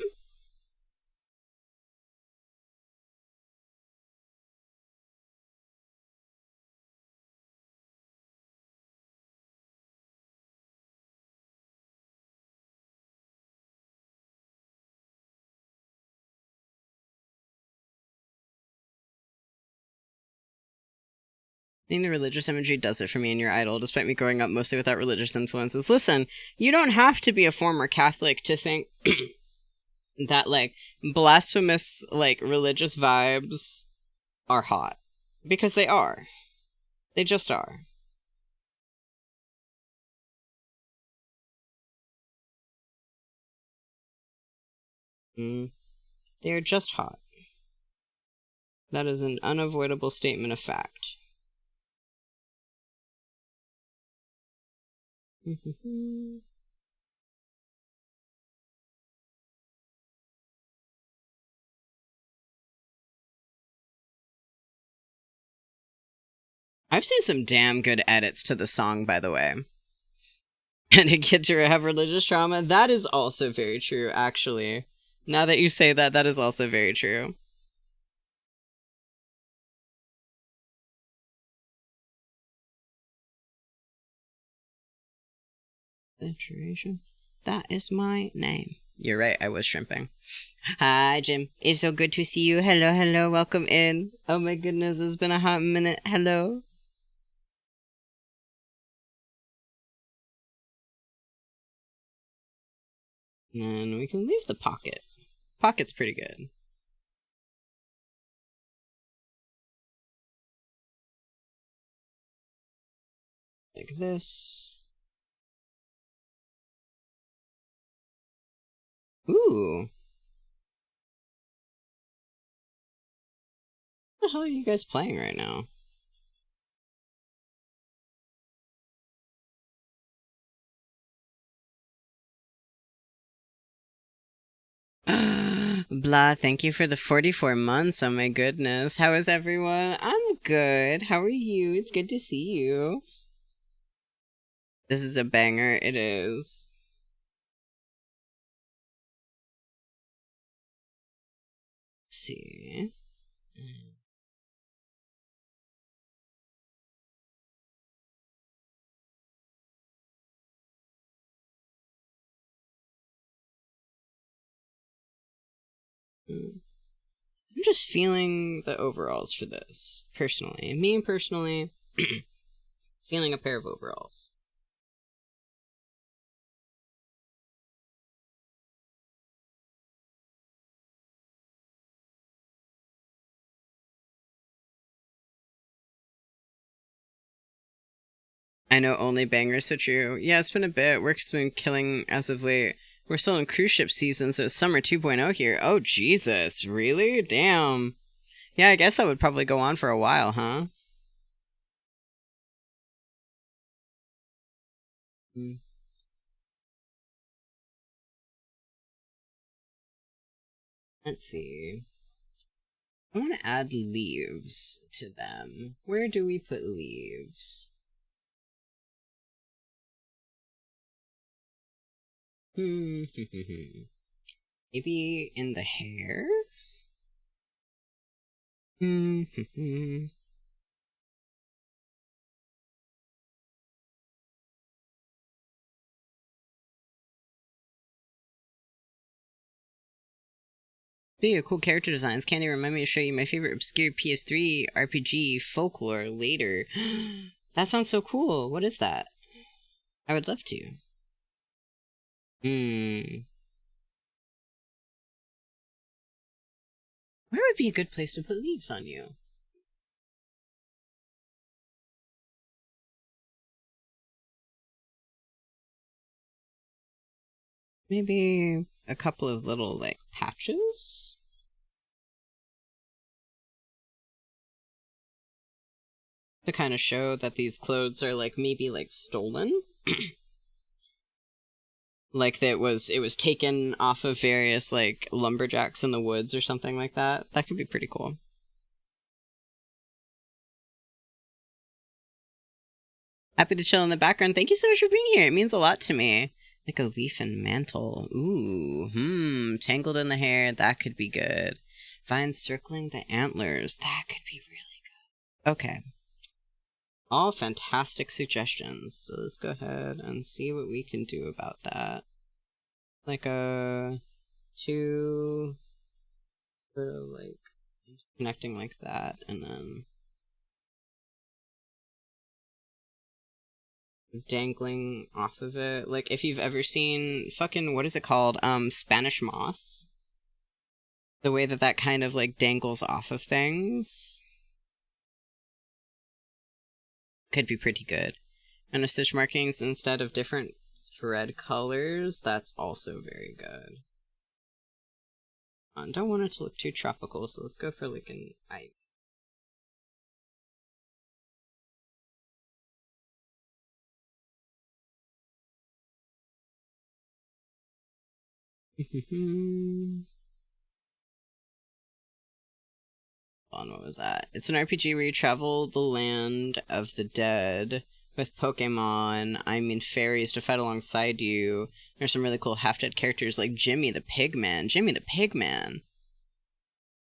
I think the religious imagery does it for me and your idol, despite me growing up mostly without religious influences. Listen, you don't have to be a former Catholic to think that, like, blasphemous, like, religious vibes are hot. Because they are. They just are. Mm. They are just hot. That is an unavoidable statement of fact. I've seen some damn good edits to the song, by the way. And a kid to have religious trauma, that is also very true, actually. Now that you say that, that is also very true. Saturation. That is my name. You're right, I was shrimping. Hi, Jim. It's so good to see you. Hello, hello, welcome in. Oh my goodness, it's been a hot minute. Hello. And we can leave the pocket. Pocket's pretty good. Like this. Ooh. What the hell are you guys playing right now? Blah, thank you for the 44 months. Oh my goodness. How is everyone? I'm good. How are you? It's good to see you. This is a banger. It is. Let's see. I'm just feeling the overalls for this, personally. Me personally, feeling a pair of overalls. I know only bangers, so true. Yeah, it's been a bit. Work's been killing as of late. We're still in cruise ship season, so it's summer 2.0 here. Oh, Jesus. Really? Damn. Yeah, I guess that would probably go on for a while, huh? Mm. Let's see. I want to add leaves to them. Where do we put leaves? Maybe in the hair? Speaking of cool character designs, Candy, remind me to show you my favorite obscure PS3 RPG folklore later. That sounds so cool. What is that? I would love to. Where would be a good place to put leaves on you? Maybe a couple of little, like, patches? To kind of show that these clothes are, like, maybe, like, stolen. Like, that it was taken off of various, like, lumberjacks in the woods or something like that. That could be pretty cool. Happy to chill in the background. Thank you so much for being here. It means a lot to me. Like a leaf and mantle. Ooh, tangled in the hair. That could be good. Vines circling the antlers. That could be really good. Okay. All fantastic suggestions. So let's go ahead and see what we can do about that. Like a two, sort of like connecting like that, and then dangling off of it. Like if you've ever seen fucking, what is it called? Spanish moss. The way that that kind of like dangles off of things could be pretty good. And a stitch markings instead of different thread colors, that's also very good. I don't want it to look too tropical, so let's go for like an ivy. On, what was that? It's an RPG where you travel the land of the dead with Pokemon, I mean fairies, to fight alongside you. There's some really cool half-dead characters like Jimmy the Pigman. Jimmy the Pigman.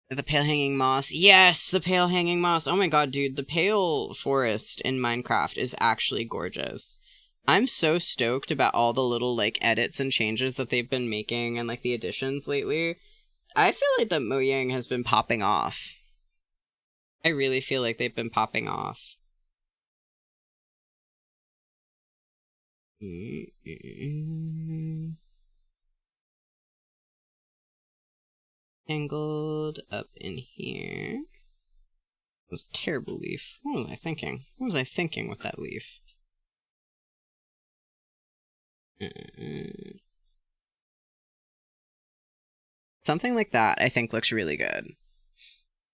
The Pale Hanging Moss. Yes, the Pale Hanging Moss. Oh my god, dude. The Pale Forest in Minecraft is actually gorgeous. I'm so stoked about all the little, like, edits and changes that they've been making and, like, the additions lately. I feel like that Mojang has been popping off. I really feel like they've been popping off. Tangled up in here. It was a terrible leaf. What was I thinking? What was I thinking with that leaf? Something like that, I think, looks really good.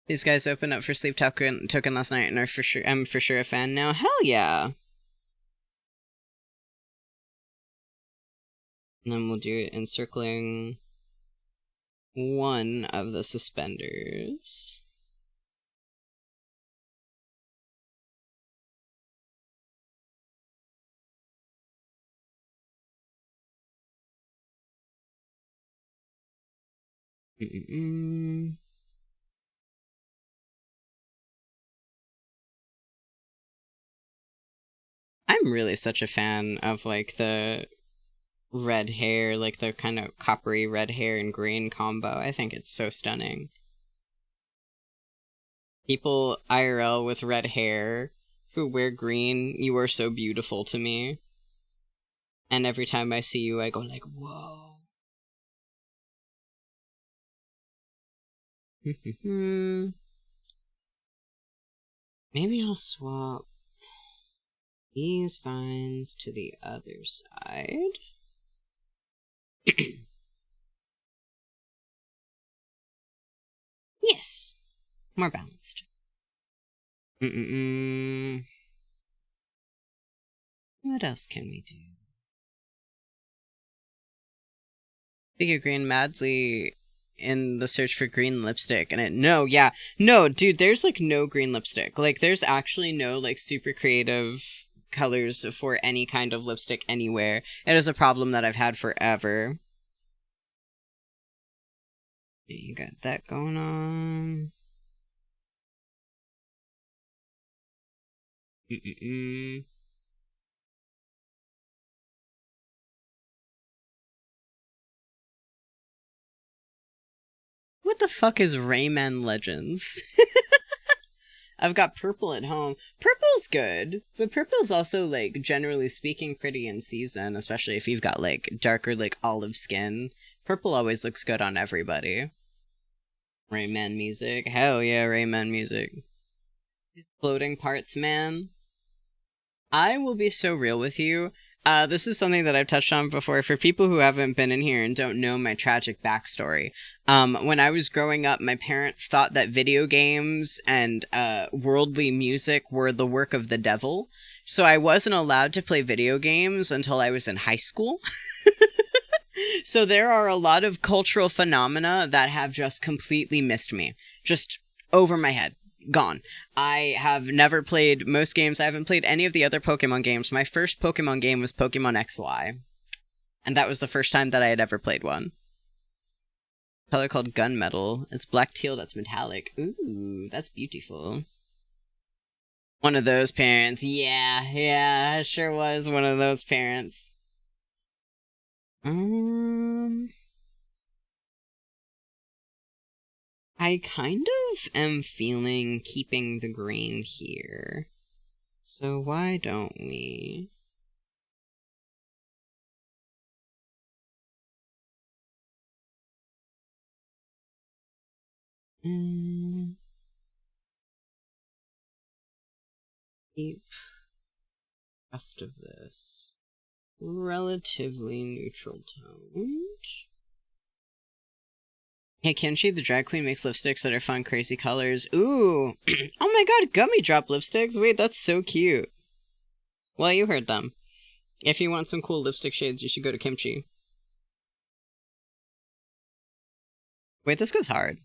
These guys opened up for Sleep Token last night, and I'm for sure a fan now. Hell yeah! And then we'll do it encircling one of the suspenders. I'm really such a fan of, like, the red hair, like the kind of coppery red hair and green combo. I think it's so stunning. People IRL with red hair who wear green, you are so beautiful to me. And every time I see you, I go like, whoa. Maybe I'll swap these vines to the other side. Yes. More balanced. What else can we do? Figure green madly in the search for green lipstick, and no, dude, there's like no green lipstick. Like, there's actually no like super creative colors for any kind of lipstick anywhere. It is a problem that I've had forever. You got that going on. What the fuck is Rayman Legends? I've got purple at home. Purple's good, but purple's also, like, generally speaking, pretty in season, especially if you've got, like, darker, like, olive skin. Purple always looks good on everybody. Rayman music. Hell yeah, Rayman music. These floating parts, man. I will be so real with you. This is something that I've touched on before. For people who haven't been in here and don't know my tragic backstory, when I was growing up, my parents thought that video games and worldly music were the work of the devil. So I wasn't allowed to play video games until I was in high school. So there are a lot of cultural phenomena that have just completely missed me. Just over my head. Gone. I have never played most games. I haven't played any of the other Pokemon games. My first Pokemon game was Pokemon XY. And that was the first time that I had ever played one. Color called Gunmetal. It's black teal that's metallic. Ooh, that's beautiful. One of those parents. Yeah, I sure was one of those parents. I kind of am feeling keeping the green here. So why don't we? Keep the rest of this relatively neutral toned. Hey, Kimchi, the drag queen, makes lipsticks that are fun, crazy colors. Ooh! Oh my god, gummy drop lipsticks? Wait, that's so cute. Well, you heard them. If you want some cool lipstick shades, you should go to Kimchi. Wait, this goes hard.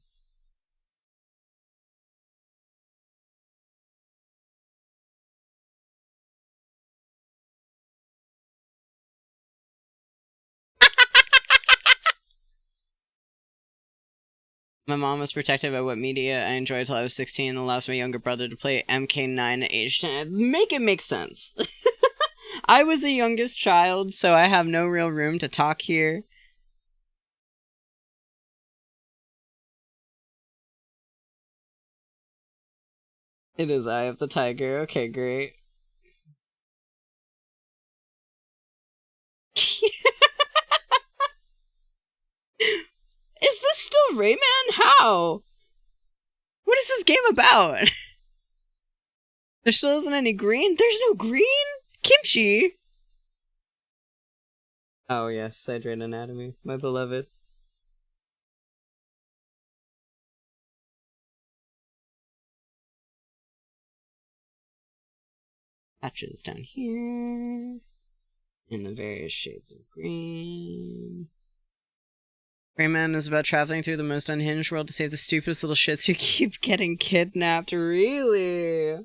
My mom was protective of what media I enjoyed until I was 16 and allows my younger brother to play MK9 at age 10. Make it make sense. I was the youngest child, so I have no real room to talk here. It is Eye of the Tiger. Okay, great. Is this still Rayman? How? What is this game about? There still isn't any green? There's no green? Kimchi? Oh yes, Hydrate Anatomy, my beloved. Patches down here. In the various shades of green. Rayman is about traveling through the most unhinged world to save the stupidest little shits who keep getting kidnapped. Really?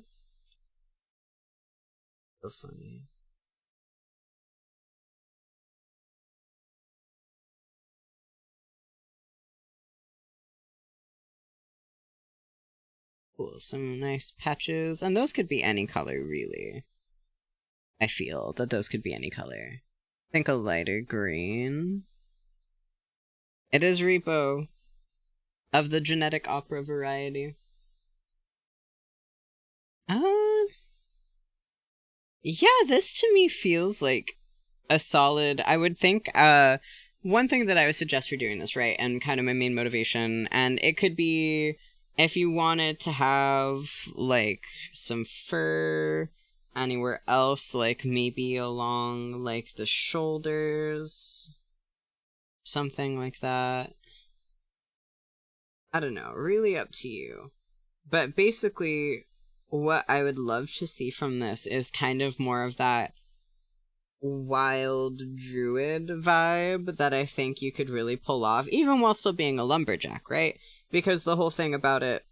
So funny. Cool, some nice patches. And those could be any color, really. I feel that those could be any color. I think a lighter green. It is Repo. Of the genetic opera variety. Yeah, this to me feels like a solid. I would think, one thing that I would suggest for doing this, right, and kind of my main motivation, and it could be if you wanted to have, like, some fur anywhere else, like maybe along, like, the shoulders, something like that. I don't know, really up to you. But basically, what I would love to see from this is kind of more of that wild druid vibe that I think you could really pull off, even while still being a lumberjack, right? Because the whole thing about it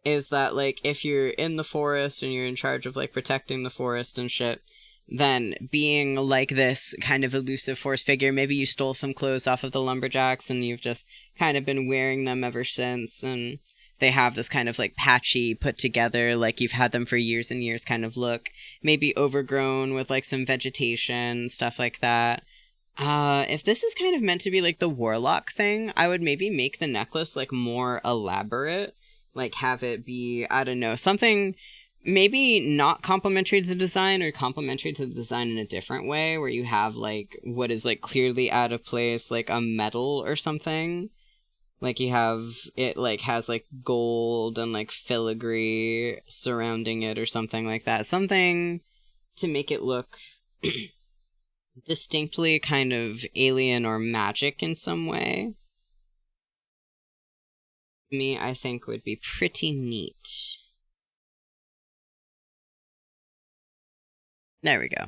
is that, like, if you're in the forest and you're in charge of, like, protecting the forest and shit, then being, like, this kind of elusive forest figure, maybe you stole some clothes off of the lumberjacks and you've just kind of been wearing them ever since, and they have this kind of, like, patchy, put together, like, you've had them for years and years kind of look. Maybe overgrown with, like, some vegetation, stuff like that. If this is kind of meant to be, like, the warlock thing, I would maybe make the necklace, like, more elaborate. Like, have it be, I don't know, something maybe not complementary to the design, or complementary to the design in a different way, where you have, like, what is, like, clearly out of place, like, a medal or something. Like, you have, it, like, has, like, gold and, like, filigree surrounding it or something like that. Something to make it look distinctly kind of alien or magic in some way, me, I think would be pretty neat. There we go.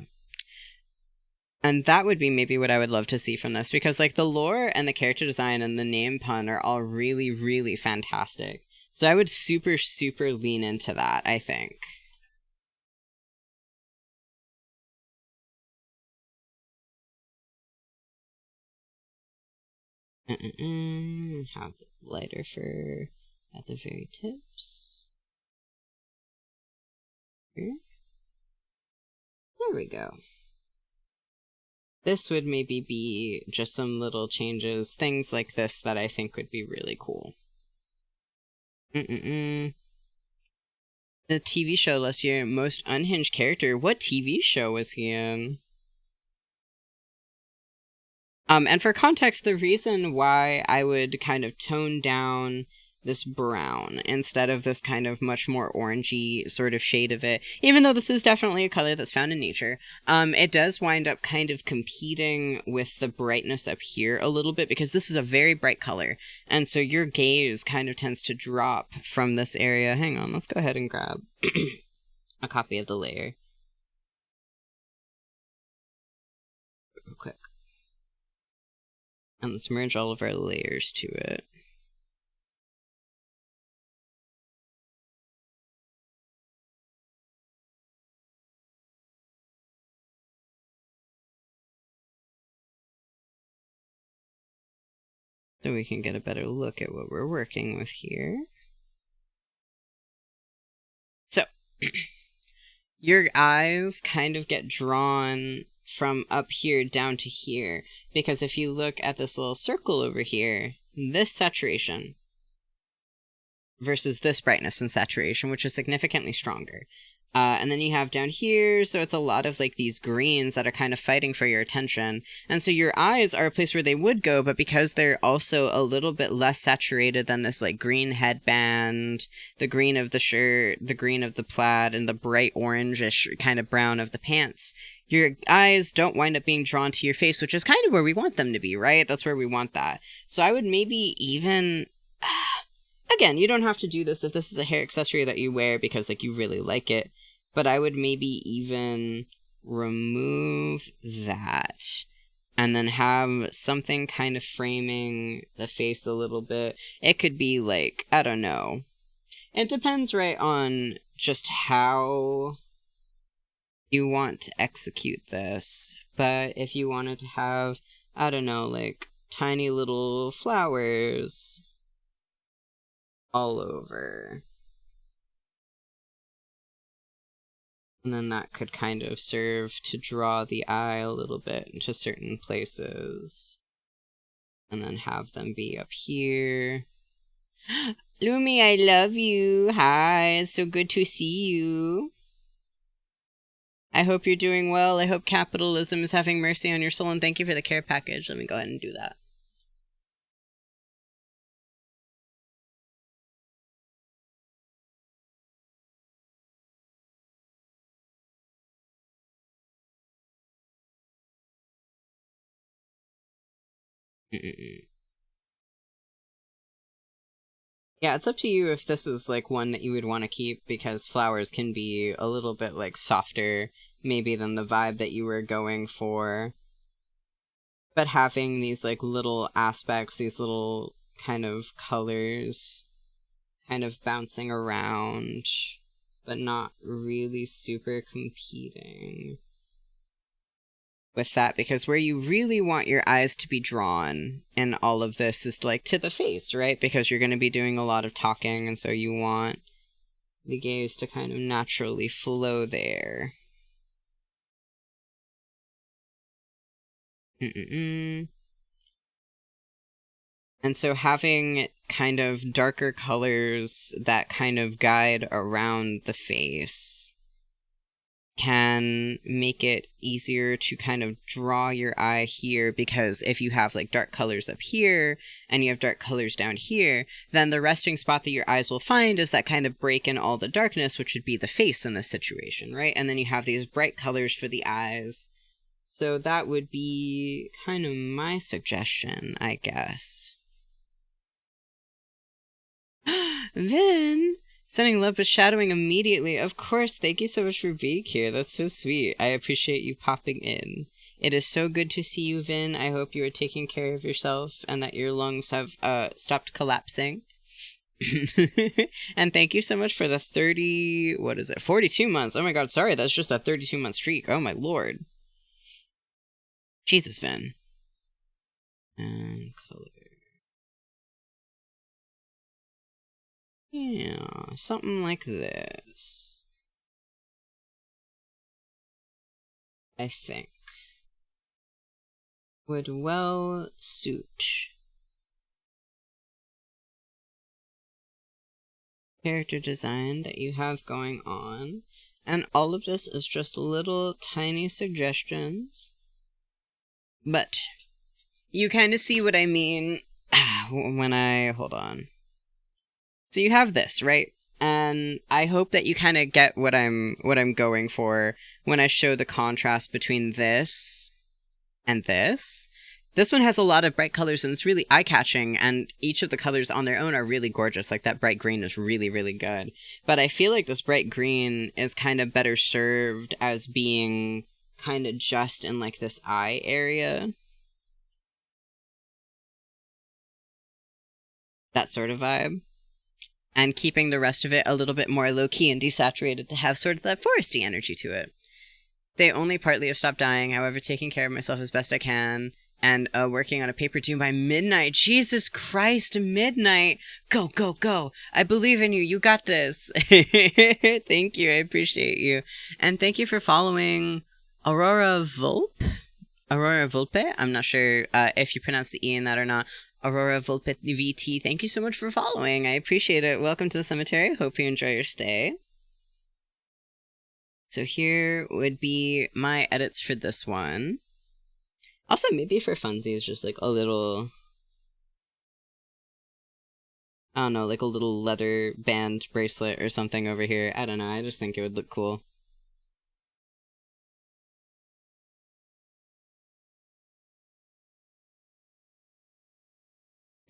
And that would be maybe what I would love to see from this, because like the lore and the character design and the name pun are all really, really fantastic. So I would super, super lean into that, I think. Have this lighter fur at the very tips. Here. There we go. This would maybe be just some little changes, things like this that I think would be really cool. The TV show last year, most unhinged character. What TV show was he in? And for context, the reason why I would kind of tone down this brown instead of this kind of much more orangey sort of shade of it, even though this is definitely a color that's found in nature, it does wind up kind of competing with the brightness up here a little bit, because this is a very bright color, and so your gaze kind of tends to drop from this area. Hang on, let's go ahead and grab a copy of the layer real quick. And let's merge all of our layers to it. So we can get a better look at what we're working with here. So, your eyes kind of get drawn from up here down to here, because if you look at this little circle over here, this saturation versus this brightness and saturation, which is significantly stronger. And then you have down here, so it's a lot of like these greens that are kind of fighting for your attention. And so your eyes are a place where they would go, but because they're also a little bit less saturated than this like green headband, the green of the shirt, the green of the plaid, and the bright orangish kind of brown of the pants, your eyes don't wind up being drawn to your face, which is kind of where we want them to be, right? That's where we want that. So I would maybe even... Again, you don't have to do this if this is a hair accessory that you wear because like you really like it, but I would maybe even remove that and then have something kind of framing the face a little bit. It could be like, I don't know. It depends, right, on just how you want to execute this. But if you wanted to have, I don't know, like tiny little flowers all over, and then that could kind of serve to draw the eye a little bit into certain places, and then have them be up here. Lumi, I love you. Hi, it's so good to see you. I hope you're doing well. I hope capitalism is having mercy on your soul, and thank you for the care package. Let me go ahead and do that. Yeah, it's up to you if this is like one that you would want to keep, because flowers can be a little bit like softer maybe than the vibe that you were going for. But having these like little aspects, these little kind of colors kind of bouncing around, but not really super competing with that, because where you really want your eyes to be drawn in all of this is like to the face, right? Because you're going to be doing a lot of talking, and so you want the gaze to kind of naturally flow there. And so having kind of darker colors that kind of guide around the face can make it easier to kind of draw your eye here, because if you have like dark colors up here and you have dark colors down here, then the resting spot that your eyes will find is that kind of break in all the darkness, which would be the face in this situation, right? And then you have these bright colors for the eyes So that would be kind of my suggestion, I guess. Then, sending love but shadowing immediately. Of course, thank you so much for being here. That's so sweet. I appreciate you popping in. It is so good to see you, Vin. I hope you are taking care of yourself and that your lungs have stopped collapsing. And thank you so much for the 30, what is it, 42 months. Oh my god, sorry, that's just a 32-month streak. Oh my lord. Jesus, Vin. And color. Yeah, something like this. I think would well suit character design that you have going on. And all of this is just little tiny suggestions. But you kind of see what I mean when I... Hold on. So you have this, right? And I hope that you kind of get what I'm going for when I show the contrast between this and this. This one has a lot of bright colors and it's really eye-catching, and each of the colors on their own are really gorgeous. Like that bright green is really, really good. But I feel like this bright green is kind of better served as being kind of just in like this eye area. That sort of vibe. And keeping the rest of it a little bit more low-key and desaturated to have sort of that foresty energy to it. They only partly have stopped dying, however, taking care of myself as best I can, and working on a paper due by midnight. Jesus Christ, midnight! Go, go, go! I believe in you, you got this! Thank you, I appreciate you. And thank you for following Aurora Volpe? I'm not sure if you pronounce the E in that or not. Aurora Volpe VT, thank you so much for following. I appreciate it. Welcome to the cemetery. Hope you enjoy your stay. So here would be my edits for this one. Also, maybe for funsies, just like a little... I don't know, like a little leather band bracelet or something over here. I don't know, I just think it would look cool.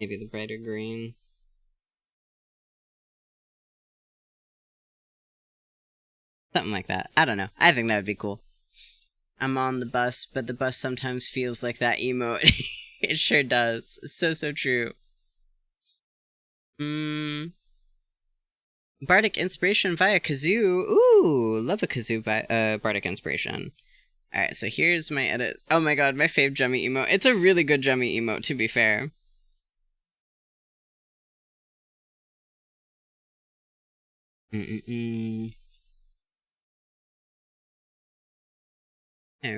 Maybe the brighter green. Something like that. I don't know. I think that would be cool. I'm on the bus, but the bus sometimes feels like that emote. It sure does. So, so true. Bardic Inspiration via Kazoo. Ooh, love a Kazoo Bardic Inspiration. Alright, so here's my edit. Oh my god, my fave Jummy emote. It's a really good Jummy emote, to be fair. There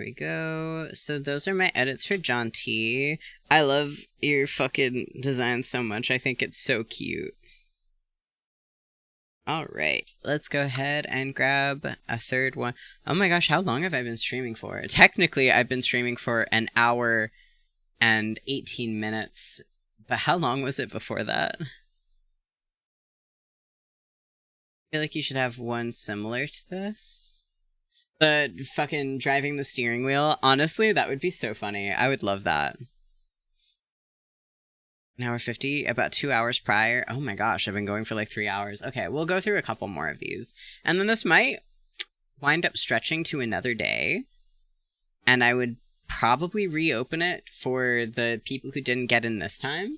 we go. So those are my edits for John T. I love your fucking design so much. I think it's so cute. Alright, let's go ahead and grab a third one. Oh my gosh, how long have I been streaming for? Technically, I've been streaming for an hour and 18 minutes. But how long was it before that? I feel like you should have one similar to this. The fucking driving the steering wheel. Honestly, that would be so funny. I would love that. An hour 50, about 2 hours prior. Oh my gosh, I've been going for like 3 hours. Okay, we'll go through a couple more of these. And then this might wind up stretching to another day. And I would probably reopen it for the people who didn't get in this time.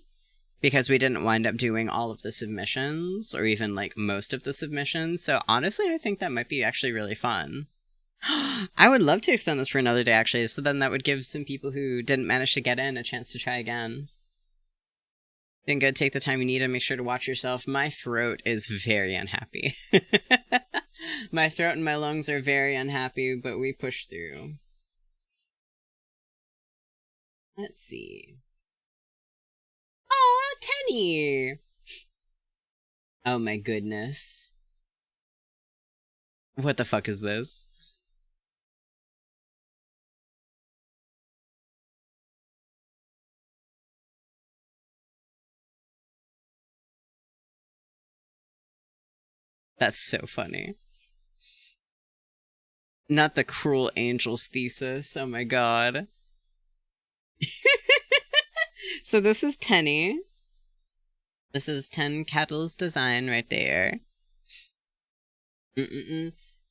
Because we didn't wind up doing all of the submissions, or even like most of the submissions. So honestly, I think that might be actually really fun. I would love to extend this for another day, actually, so then that would give some people who didn't manage to get in a chance to try again. Been good, take the time you need and make sure to watch yourself. My throat is very unhappy. My throat and my lungs are very unhappy, but we push through. Let's see. Oh, Tenny! Oh my goodness. What the fuck is this? That's so funny. Not the cruel angel's thesis. Oh my god. So this is Tenny. This is 10 Kettle's design right there.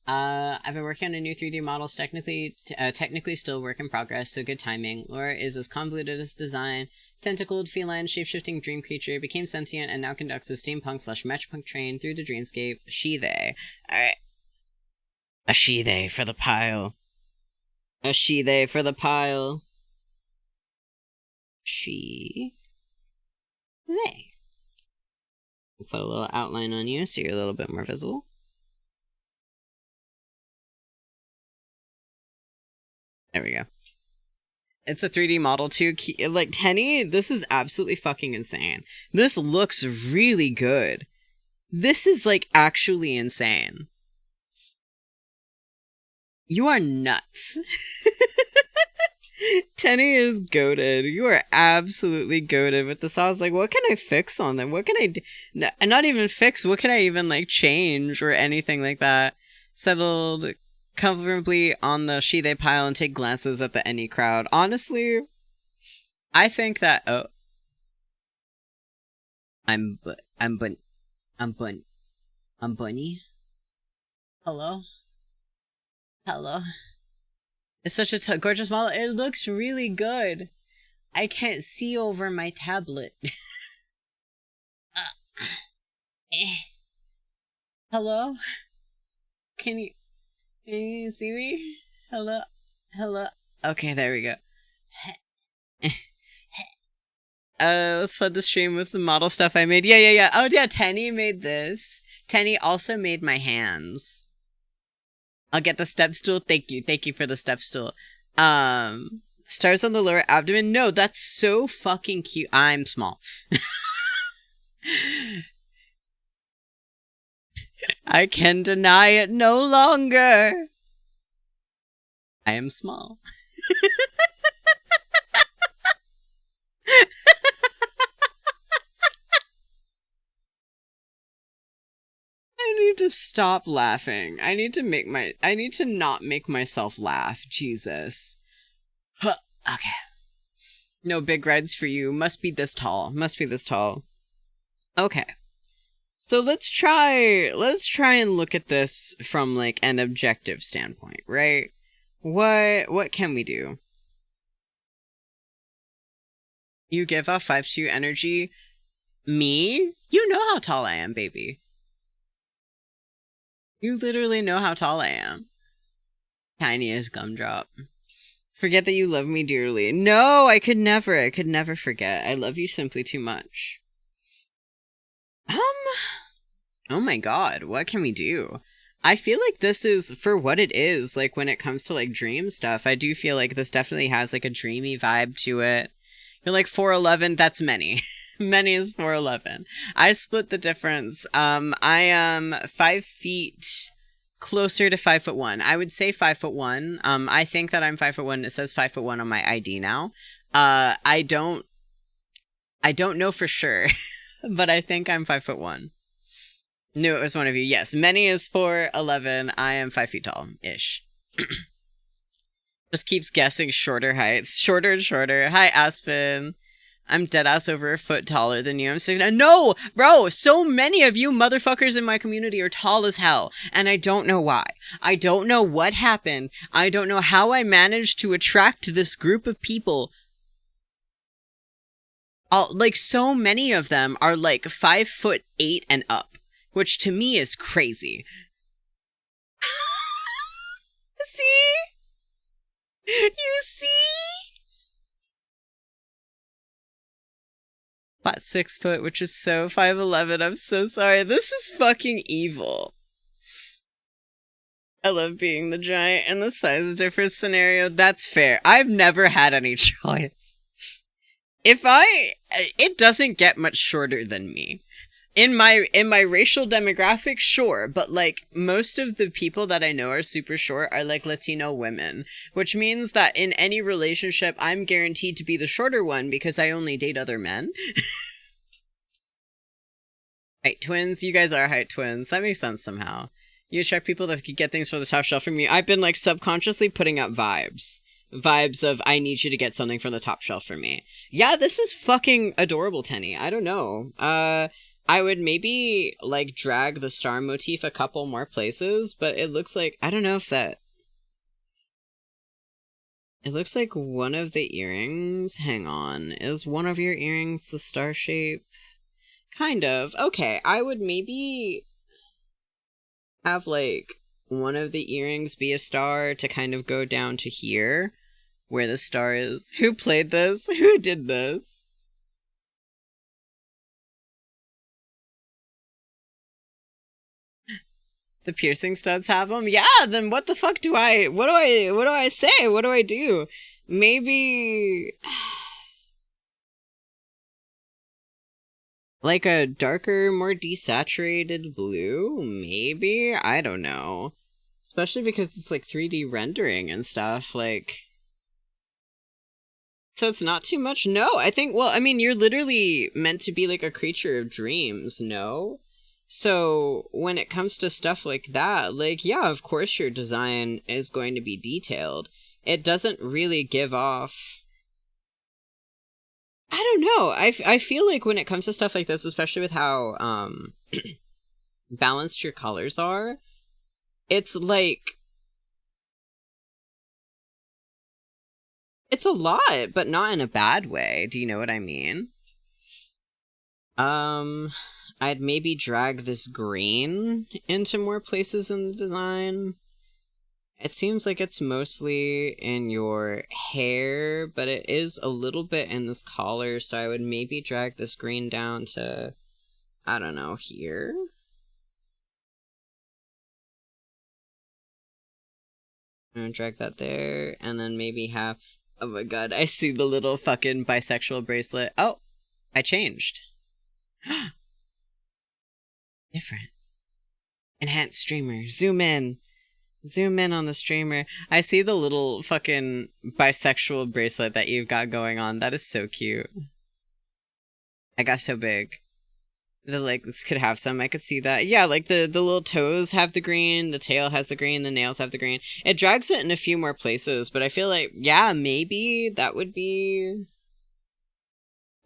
I've been working on a new 3D models, technically still work in progress, so good timing. Laura is as convoluted as design. Tentacled, feline, shape-shifting dream creature, became sentient, and now conducts a steampunk/metropunk train through the dreamscape. She-they. Alright. A she-they for the pile. A she-they for the pile. She-they. Put a little outline on you so you're a little bit more visible. There we go. It's a 3D model too. Like, Tenny, this is absolutely fucking insane. This looks really good. This is, like, actually insane. You are nuts. Tenny is goated. You are absolutely goated with this. I was like, what can I fix on them? What can I do? Not even fix. What can I even, like, change or anything like that? Settled comfortably on the she-they pile and take glances at the any crowd. Honestly, I think that... Oh. I'm Bunny. Hello? Hello? It's such a gorgeous model. It looks really good. I can't see over my tablet. Hello? Can you see me? Hello? Hello? Okay, there we go. Let's flood the stream with the model stuff I made. Yeah. Oh, yeah, Tenny made this. Tenny also made my hands. I'll get the step stool. Thank you for the step stool. Stars on the lower abdomen. No, that's so fucking cute. I'm small. I can deny it no longer. I am small. I need to stop laughing. I need to not make myself laugh. Jesus. Huh. Okay. No big rides for you. Must be this tall. Okay. So let's try and look at this from, like, an objective standpoint, right? What can we do? You give off 5-2 energy. Me? You know how tall I am, baby. You literally know how tall I am. Tiny as gumdrop. Forget that you love me dearly. No, I could never forget. I love you simply too much. Oh my god, what can we do? I feel like this is, for what it is, like, when it comes to, like, dream stuff, I do feel like this definitely has, like, a dreamy vibe to it. You're like, 4'11", that's many. Many is 4'11". I split the difference. I am 5 feet closer to 5'1". I would say 5'1". I think that I'm 5'1". It says 5'1" on my ID now. I don't know for sure, but I think I'm 5'1". Knew it was one of you. Yes, Many is 4'11". I am 5 feet tall ish. Just keeps guessing shorter heights, shorter and shorter. Hi, Aspen. I'm deadass over a foot taller than you. I'm saying, no, bro, so many of you motherfuckers in my community are tall as hell, and I don't know why. I don't know what happened. I don't know how I managed to attract this group of people. Like, so many of them are, like, 5'8" and up, which to me is crazy. See? You see? About 6 foot, which is so 5'11". I'm so sorry. This is fucking evil. I love being the giant and the size difference scenario. That's fair. I've never had any choice. It doesn't get much shorter than me. In my racial demographic, sure, but, like, most of the people that I know are super short are, like, Latino women, which means that in any relationship, I'm guaranteed to be the shorter one because I only date other men. Height twins? You guys are height twins. That makes sense somehow. You attract people that could get things from the top shelf from you. I've been like subconsciously putting up vibes of I need you to get something from the top shelf for me. Yeah, this is fucking adorable, Tenny. I don't know. I would maybe like drag the star motif a couple more places, but it looks like I don't know if that. It looks like one of the earrings. Hang on, is one of your earrings the star shape? Kind of. Okay, I would maybe have like one of the earrings be a star to kind of go down to here where the star is. Who played this? Who did this? The piercing studs have them? Yeah, then what the fuck do I say? What do I do? Maybe like a darker, more desaturated blue? Maybe? I don't know. Especially because it's like 3D rendering and stuff, like... So it's not too much? No, I think, well, I mean, you're literally meant to be like a creature of dreams, no? So when it comes to stuff like that, like, yeah, of course your design is going to be detailed. It doesn't really give off... I don't know. I feel like when it comes to stuff like this, especially with how balanced your colors are, it's like... It's a lot, but not in a bad way. Do you know what I mean? I'd maybe drag this green into more places in the design. It seems like it's mostly in your hair, but it is a little bit in this collar, so I would maybe drag this green down to, I don't know, here? I'm gonna drag that there, and then maybe have... Oh my god, I see the little fucking bisexual bracelet. Oh, I changed. Different. Enhanced streamer. Zoom in. Zoom in on the streamer. I see the little fucking bisexual bracelet that you've got going on. That is so cute. I got so big. The legs could have some. I could see that. Yeah, like the little toes have the green, the tail has the green, the nails have the green. It drags it in a few more places, but I feel like, yeah, maybe that would be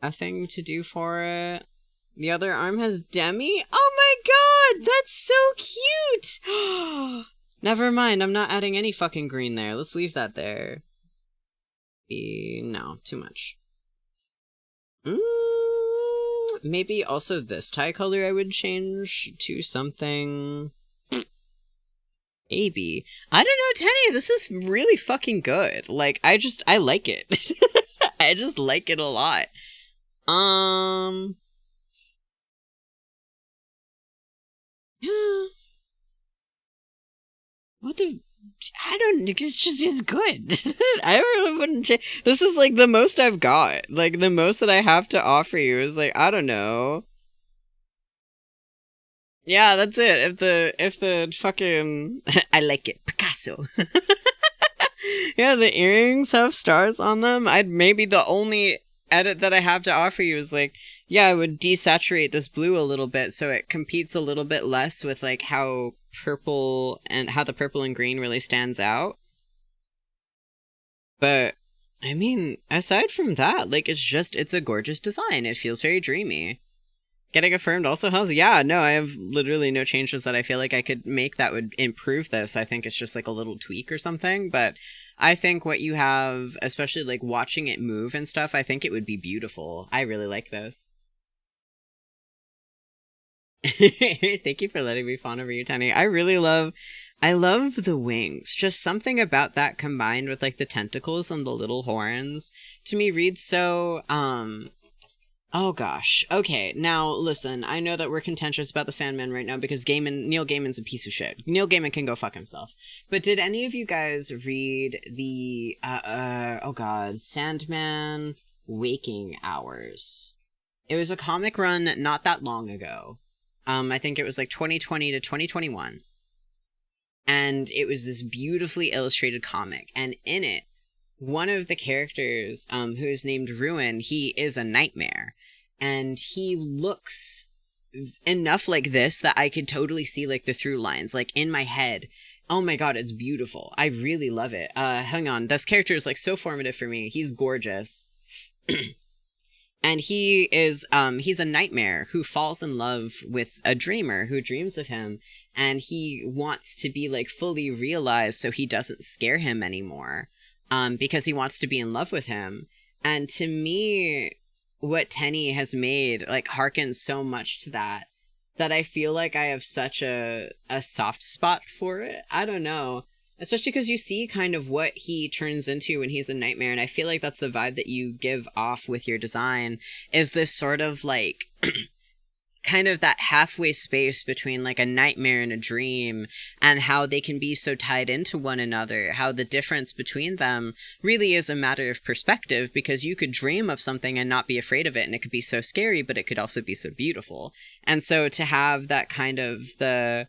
a thing to do for it. The other arm has Demi? Oh my god, that's so cute! Never mind, I'm not adding any fucking green there. Let's leave that there. No, too much. Maybe also this tie color I would change to something... Maybe. I don't know, Tenny, this is really fucking good. Like, I like it. I just like it a lot. What the... I don't... It's good. I really wouldn't change... This is, like, the most I've got. Like, the most that I have to offer you is, like, I don't know. Yeah, that's it. If the fucking... I like it. Picasso. Yeah, the earrings have stars on them. Maybe the only edit that I have to offer you is, like, yeah, I would desaturate this blue a little bit so it competes a little bit less with, like, how purple and how the purple and green really stands out. But I mean, aside from that, like, it's a gorgeous design. It feels very dreamy. Getting affirmed also helps. Yeah, no, I have literally no changes that I feel like I could make that would improve this. I think it's just like a little tweak or something, but I think what you have, especially like watching it move and stuff, I think it would be beautiful. I really like this. Thank you for letting me fawn over you, Tiny. I love the wings. Just something about that combined with like the tentacles and the little horns to me reads so, oh gosh. Okay, now listen, I know that we're contentious about the Sandman right now because Neil Gaiman's a piece of shit. Neil Gaiman can go fuck himself. But did any of you guys read the, oh god, Sandman Waking Hours? It was a comic run not that long ago. I think it was like 2020 to 2021. And it was this beautifully illustrated comic. And in it, one of the characters, who is named Ruin, he is a nightmare. And he looks enough like this that I could totally see like the through lines like in my head. Oh my god, it's beautiful. I really love it. Hang on. This character is like so formative for me. He's gorgeous. And he's a nightmare who falls in love with a dreamer who dreams of him, and he wants to be like fully realized so he doesn't scare him anymore, because he wants to be in love with him. And to me, what Tenny has made like harkens so much to that, that I feel like I have such a soft spot for it. I don't know. Especially because you see kind of what he turns into when he's a nightmare, and I feel like that's the vibe that you give off with your design, is this sort of like kind of that halfway space between like a nightmare and a dream, and how they can be so tied into one another, how the difference between them really is a matter of perspective, because you could dream of something and not be afraid of it, and it could be so scary, but it could also be so beautiful. And so to have that kind of the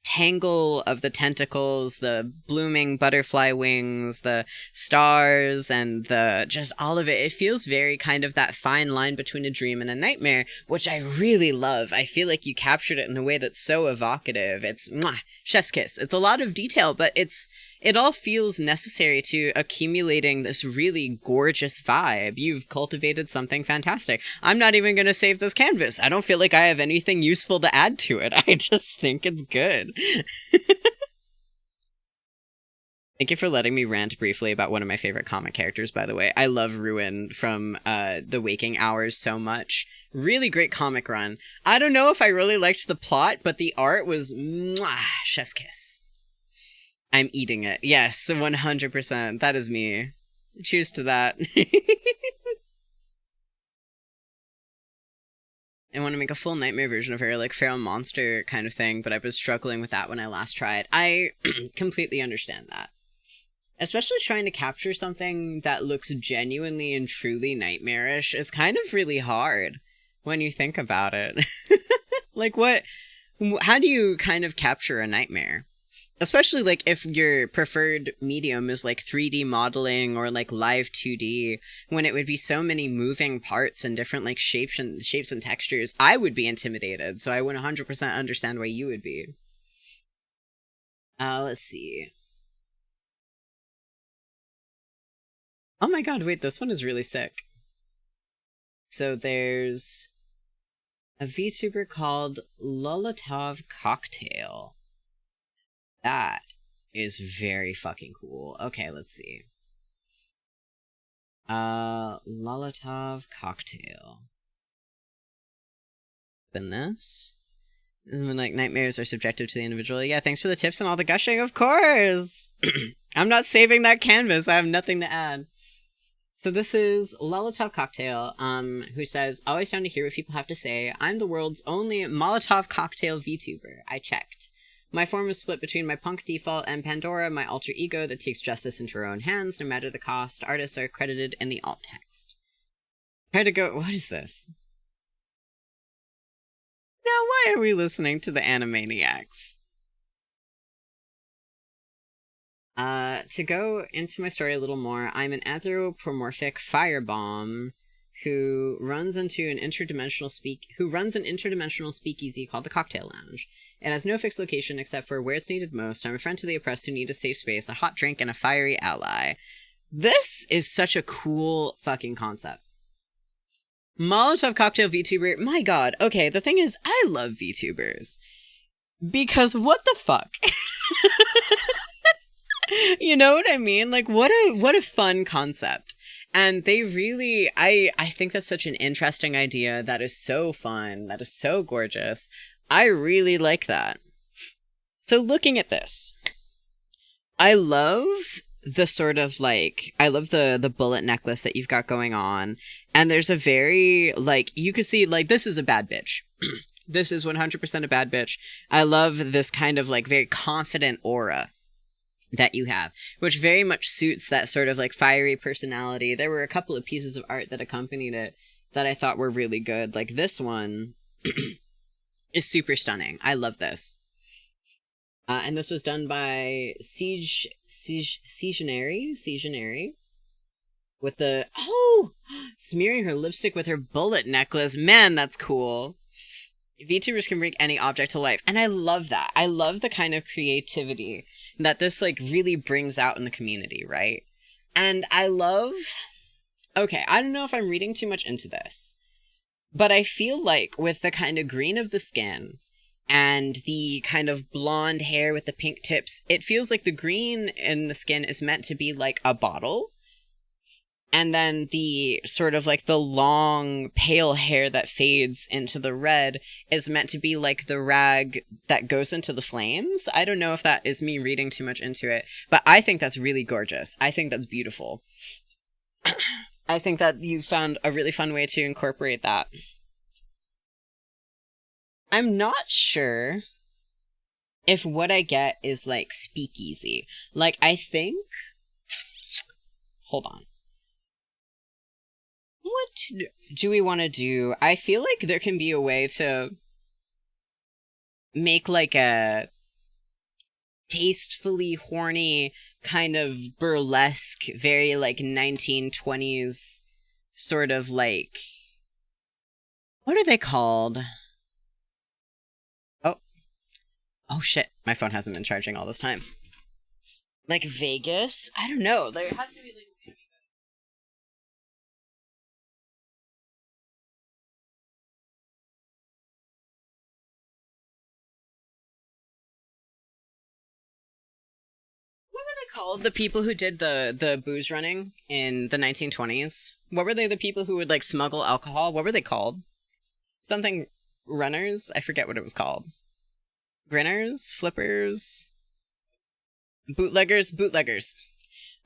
tangle of the tentacles, the blooming butterfly wings, the stars, and the just all of it, it feels very kind of that fine line between a dream and a nightmare, which I really love. I feel like you captured it in a way that's so evocative. It's mwah, chef's kiss. It's a lot of detail, but it all feels necessary to accumulating this really gorgeous vibe. You've cultivated something fantastic. I'm not even going to save this canvas. I don't feel like I have anything useful to add to it. I just think it's good. Thank you for letting me rant briefly about one of my favorite comic characters, by the way. I love Ruin from The Waking Hours so much. Really great comic run. I don't know if I really liked the plot, but the art was mwah, chef's kiss. I'm eating it. Yes, 100%. That is me. Cheers to that. I want to make a full nightmare version of her, like feral monster kind of thing, but I was struggling with that when I last tried. I completely understand that. Especially trying to capture something that looks genuinely and truly nightmarish is kind of really hard when you think about it. Like how do you kind of capture a nightmare? Especially like if your preferred medium is like 3D modeling or like live 2D, when it would be so many moving parts and different like shapes and textures, I would be intimidated. So I would 100% understand why you would be. Let's see. Oh my god, wait, this one is really sick. So there's a VTuber called Lolotov Cocktail. That is very fucking cool. Okay, let's see. Lolotov Cocktail. Open this. When like nightmares are subjective to the individual. Yeah, thanks for the tips and all the gushing, of course! I'm not saving that canvas, I have nothing to add. So this is Lolotov Cocktail, who says, always down to hear what people have to say. I'm the world's only Molotov Cocktail VTuber. I checked. My form is split between my punk default and Pandora, my alter ego that takes justice into her own hands, no matter the cost. Artists are credited in the alt text. Try to go... What is this? Now, why are we listening to the Animaniacs? To go into my story a little more, I'm an anthropomorphic firebomb who runs an interdimensional speakeasy called the Cocktail Lounge. It has no fixed location except for where it's needed most. I'm a friend to the oppressed who need a safe space, a hot drink, and a fiery ally. This is such a cool fucking concept. Molotov Cocktail VTuber, my god, okay, the thing is, I love VTubers. Because what the fuck? You know what I mean? Like, what a fun concept. And they really, I think that's such an interesting idea. That is so fun. That is so gorgeous. I really like that. So looking at this, I love the sort of like, I love the bullet necklace that you've got going on. And there's a very, like, you could see, like, this is a bad bitch. This is 100% a bad bitch. I love this kind of like very confident aura that you have, which very much suits that sort of like fiery personality. There were a couple of pieces of art that accompanied it that I thought were really good. Like this one is super stunning. I love this. And this was done by Siegenary with the, smearing her lipstick with her bullet necklace. Man, that's cool. VTubers can bring any object to life. And I love that. I love the kind of creativity that this like really brings out in the community, right? And I love... Okay, I don't know if I'm reading too much into this, but I feel like with the kind of green of the skin and the kind of blonde hair with the pink tips, it feels like the green in the skin is meant to be like a bottle. And then the sort of like the long pale hair that fades into the red is meant to be like the rag that goes into the flames. I don't know if that is me reading too much into it, but I think that's really gorgeous. I think that's beautiful. I think that you found a really fun way to incorporate that. I'm not sure if what I get is like speakeasy. Like, I think... Hold on. What do we want to do? I feel like there can be a way to make like a tastefully horny kind of burlesque, very like 1920s sort of like... What are they called? Oh shit, my phone hasn't been charging all this time. Like Vegas? I don't know. There has to be like... What were they called? The people who did the booze running in the 1920s? What were they, the people who would like smuggle alcohol? What were they called? Something runners? I forget what it was called. Grinners? Flippers? Bootleggers.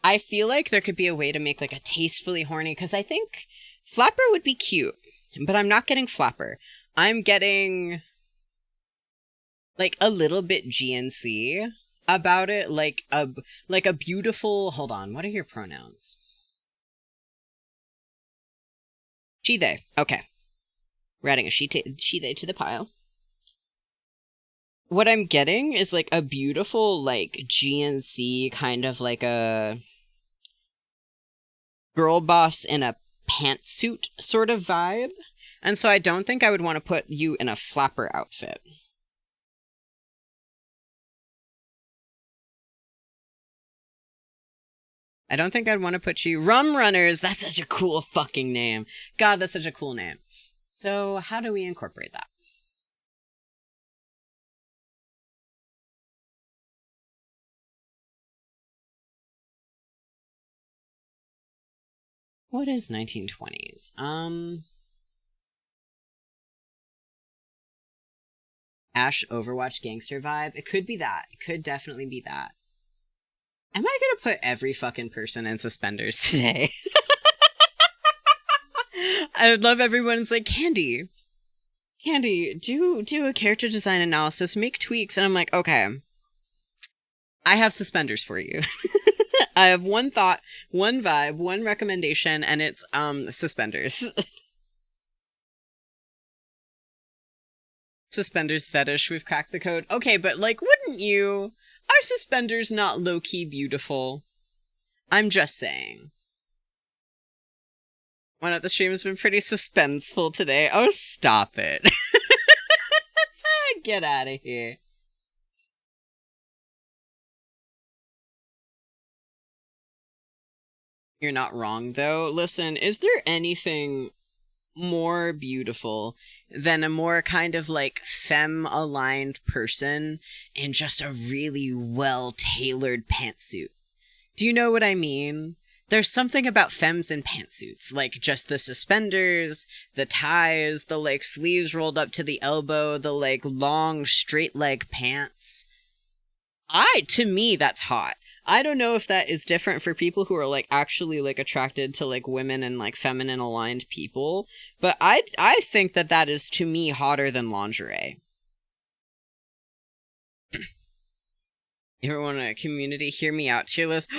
I feel like there could be a way to make like a tastefully horny, because I think Flapper would be cute, but I'm not getting Flapper. I'm getting like a little bit GNC about it, like a beautiful... Hold on, what are your pronouns? She, they. Okay. We're adding a she, they to the pile. What I'm getting is like a beautiful like GNC kind of like a girl boss in a pantsuit sort of vibe. And so I don't think I would want to put you in a Flapper outfit. I don't think I'd want to put you... Rum Runners! That's such a cool fucking name. God, that's such a cool name. So how do we incorporate that? What is 1920s? Ash Overwatch gangster vibe? It could be that. It could definitely be that. Am I gonna put every fucking person in suspenders today? I would love everyone's like, Candy, do a character design analysis, make tweaks, and I'm like, okay, I have suspenders for you. I have one thought, one vibe, one recommendation, and it's suspenders. Suspenders fetish, we've cracked the code. Okay, but like, wouldn't you? Are suspenders not low-key beautiful? I'm just saying. One of the streams has been pretty suspenseful today. Oh, stop it. Get out of here. You're not wrong, though. Listen, is there anything more beautiful than a more kind of like femme-aligned person in just a really well-tailored pantsuit? Do you know what I mean? There's something about femmes in pantsuits, like just the suspenders, the ties, the like sleeves rolled up to the elbow, the like long straight leg pants. To me, that's hot. I don't know if that is different for people who are like actually like attracted to like women and like feminine aligned people, but I think that is to me hotter than lingerie. Everyone in a community, hear me out tier list.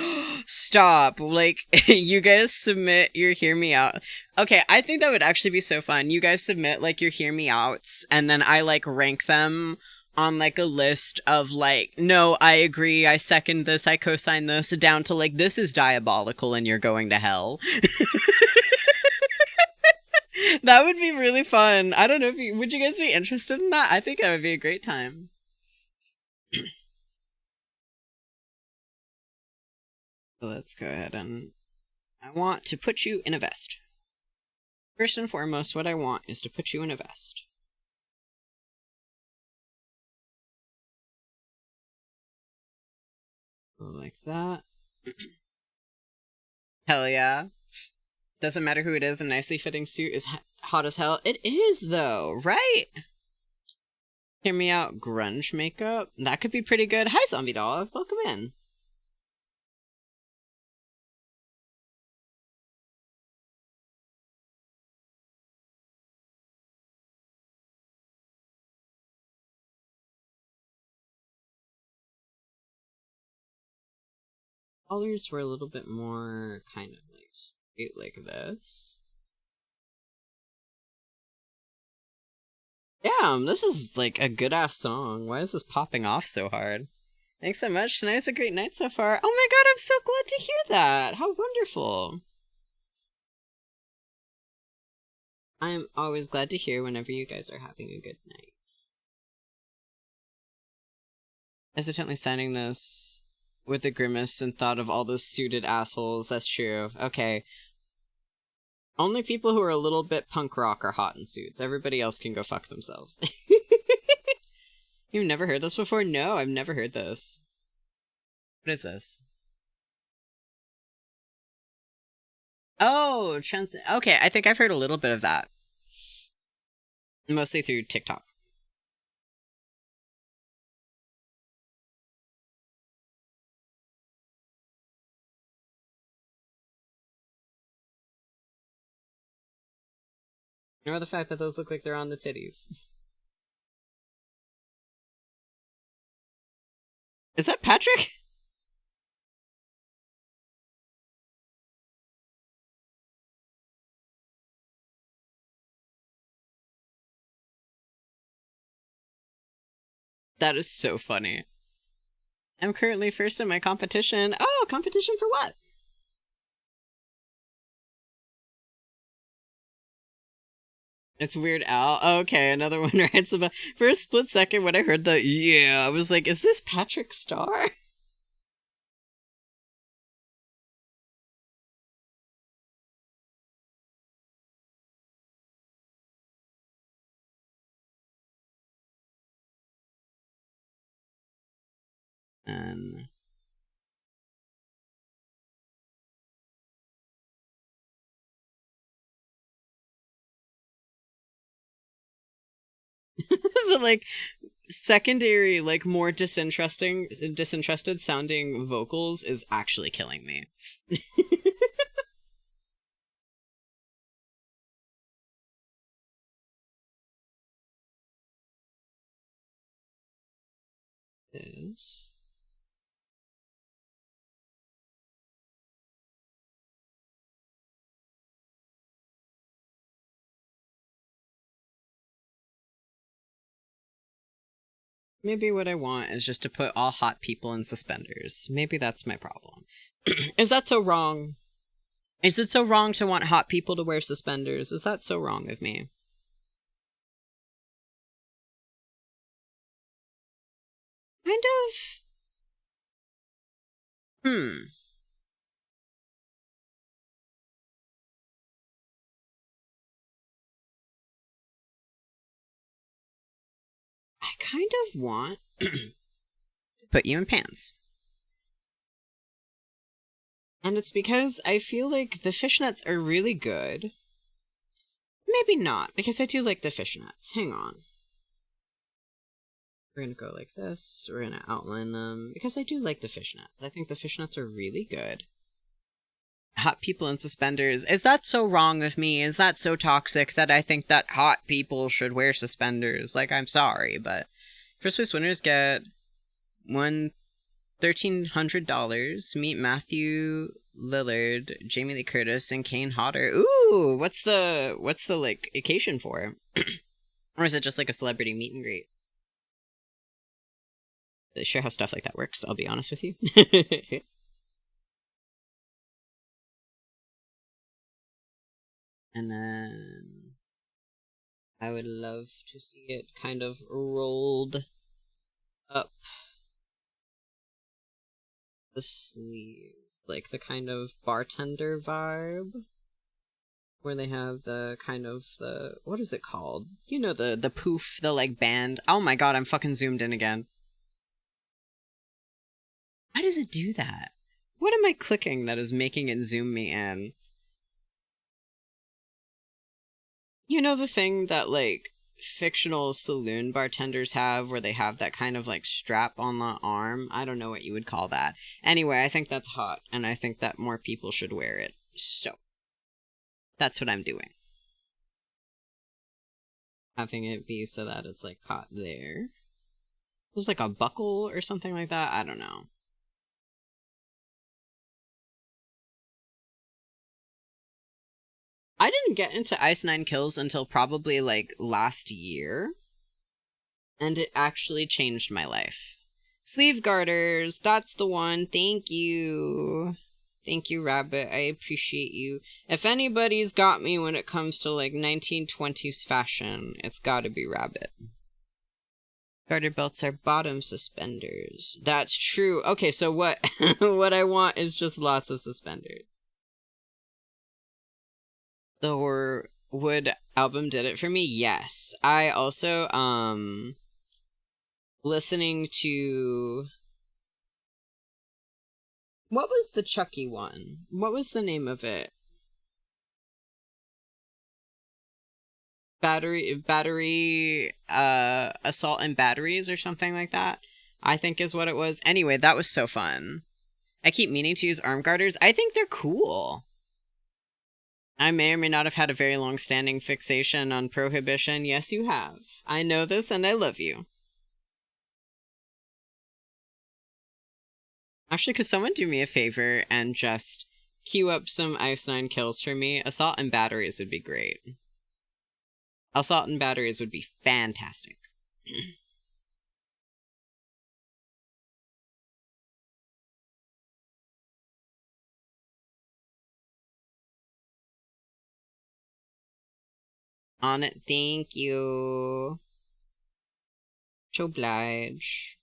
Stop. Like, you guys submit your hear me out. Okay, I think that would actually be so fun. You guys submit like your hear me outs, and then I like rank them on like a list of like, no, I agree, I second this, I co-sign this, down to like, this is diabolical and you're going to hell. That would be really fun. I don't know if would you guys be interested in that? I think that would be a great time. Let's go ahead and I want to put you in a vest. First and foremost, what I want is to put you in a vest. Like that. Hell yeah. Doesn't matter who it is, a nicely fitting suit is hot as hell. It is, though, right? Hear me out, grunge makeup. That could be pretty good. Hi, zombie dog. Welcome in. Colors were a little bit more kind of like straight like this. Damn, this is like a good ass song. Why is this popping off so hard? Thanks so much. Tonight's a great night so far. Oh my god, I'm so glad to hear that. How wonderful. I'm always glad to hear whenever you guys are having a good night. Accidentally signing this with a grimace and thought of all those suited assholes. That's true. Okay. Only people who are a little bit punk rock are hot in suits. Everybody else can go fuck themselves. You've never heard this before? No, I've never heard this. What is this? Oh, okay, I think I've heard a little bit of that. Mostly through TikTok. Nor the fact that those look like they're on the titties. Is that Patrick? That is so funny. I'm currently first in my competition. Oh, competition for what? It's Weird Al. Okay, another one writes about. For a split second, when I heard the yeah, I was like, is this Patrick Star? And the like secondary, like more disinterested sounding vocals is actually killing me. Is maybe what I want is just to put all hot people in suspenders. Maybe that's my problem. Is that so wrong? Is it so wrong to want hot people to wear suspenders? Is that so wrong of me? Kind of. I kind of want to put you in pants. And it's because I feel like the fishnets are really good. Maybe not, because I do like the fishnets. Hang on. We're gonna go like this. We're gonna outline them, because I do like the fishnets. I think the fishnets are really good. Hot people in suspenders. Is that so wrong of me? Is that so toxic that I think that hot people should wear suspenders? Like, I'm sorry, but first place winners get $1,300. Meet Matthew Lillard, Jamie Lee Curtis, and Kane Hodder. Ooh, what's the like occasion for? Or is it just like a celebrity meet and greet? They sure how stuff like that works, I'll be honest with you. And then I would love to see it kind of rolled up the sleeves, like the kind of bartender vibe, where they have the kind of the, what is it called? You know, the poof, the like band. Oh my god, I'm fucking zoomed in again. Why does it do that? What am I clicking that is making it zoom me in? You know the thing that, like, fictional saloon bartenders have where they have that kind of, like, strap on the arm? I don't know what you would call that. Anyway, I think that's hot, and I think that more people should wear it. So, that's what I'm doing. Having it be so that it's, like, caught there. There's, like, a buckle or something like that? I don't know. I didn't get into Ice Nine Kills until probably, like, last year. And it actually changed my life. Sleeve garters, that's the one. Thank you. Thank you, Rabbit. I appreciate you. If anybody's got me when it comes to, like, 1920s fashion, it's gotta be Rabbit. Garter belts are bottom suspenders. That's true. Okay, so what what I want is just lots of suspenders. The Horrorwood album did it for me? Yes. I also, listening to... What was the Chucky one? What was the name of it? Battery, Assault and Batteries or something like that, I think is what it was. Anyway, that was so fun. I keep meaning to use arm garters. I think they're cool. I may or may not have had a very long-standing fixation on prohibition. Yes, you have. I know this and I love you. Actually, could someone do me a favor and just queue up some Ice Nine Kills for me? Assault and Batteries would be great. Assault and Batteries would be fantastic. On it, thank you. To oblige.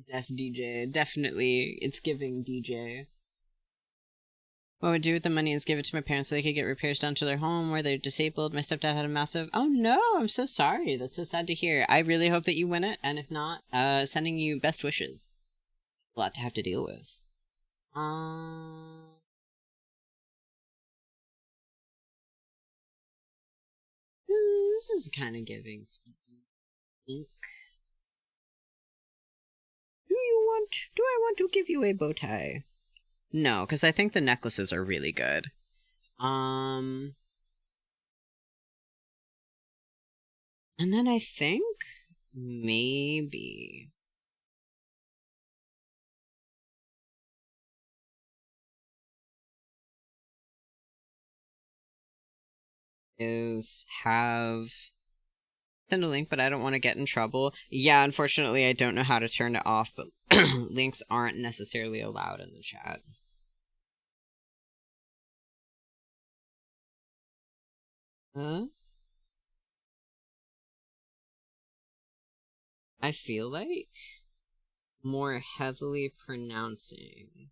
Def DJ. Definitely. It's giving DJ. What I would do with the money is give it to my parents so they could get repairs done to their home where they're disabled. My stepdad had a massive... Oh no, I'm so sorry. That's so sad to hear. I really hope that you win it, and if not, sending you best wishes. A lot to have to deal with. This is kind of giving speaky ink. Do I want to give you a bow tie? No, because I think the necklaces are really good. And then I think maybe is have send a link, but I don't want to get in trouble. Yeah, unfortunately, I don't know how to turn it off, but links aren't necessarily allowed in the chat. I feel like more heavily pronouncing.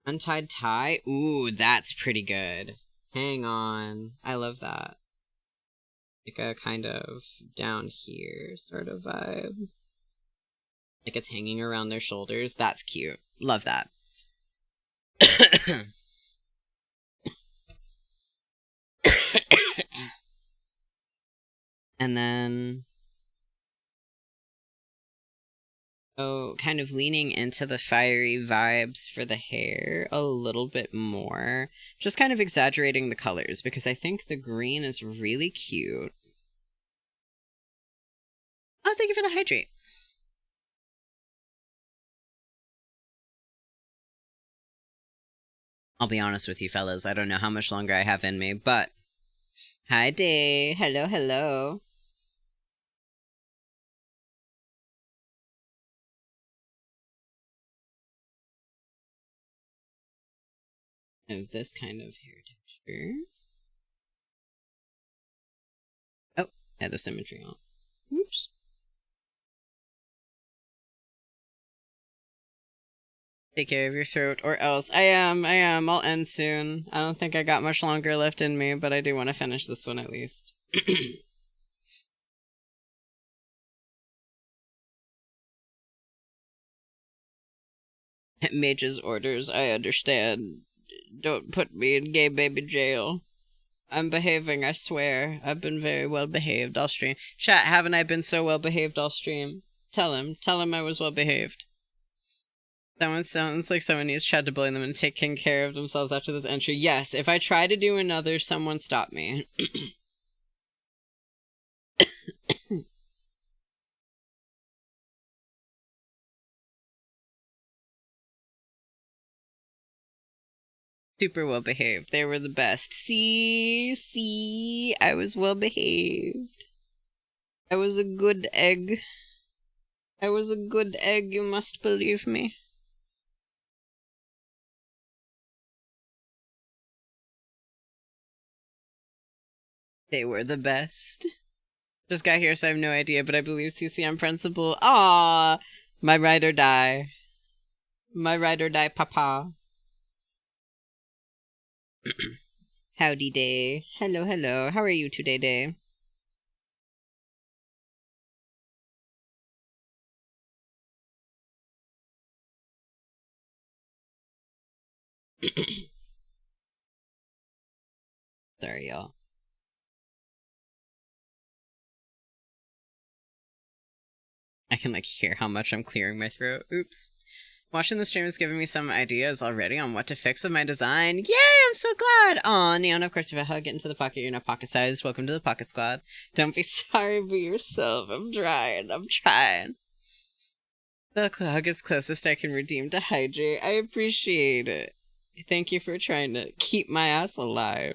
Untied tie? Ooh, that's pretty good. Hang on. I love that. Like a kind of down here sort of vibe. Like it's hanging around their shoulders. That's cute. Love that. And then... Oh, kind of leaning into the fiery vibes for the hair a little bit more. Just kind of exaggerating the colors because I think the green is really cute. Oh, thank you for the hydrate. I'll be honest with you fellas, I don't know how much longer I have in me, but... Hi, Day. Hello, hello. I have this kind of hair texture. Oh, had the symmetry on. Oops. Take care of your throat, or else. I am. I'll end soon. I don't think I got much longer left in me, but I do want to finish this one at least. Mage's orders, I understand. Don't put me in gay baby jail. I'm behaving, I swear. I've been very well behaved. I'll stream. Chat, haven't I been so well behaved? I'll stream. Tell him I was well behaved. Someone sounds like someone needs Chad to bully them and taking care of themselves after this entry. Yes, if I try to do another, someone stop me. Super well behaved. They were the best. See, I was well behaved. I was a good egg. I was a good egg, you must believe me. They were the best. Just got here, so I have no idea, but I believe CC on principle. Ah, my ride or die. My ride or die, papa. Howdy, Day. Hello, hello. How are you today, Day? Sorry, y'all. I can, like, hear how much I'm clearing my throat. Oops. Watching the stream has given me some ideas already on what to fix with my design. Yay, I'm so glad! Aw, Neon, of course, if I hug, get into the pocket, you're not pocket-sized. Welcome to the Pocket Squad. Don't be sorry, be yourself. I'm trying. The hug is closest I can redeem to hydrate. I appreciate it. Thank you for trying to keep my ass alive.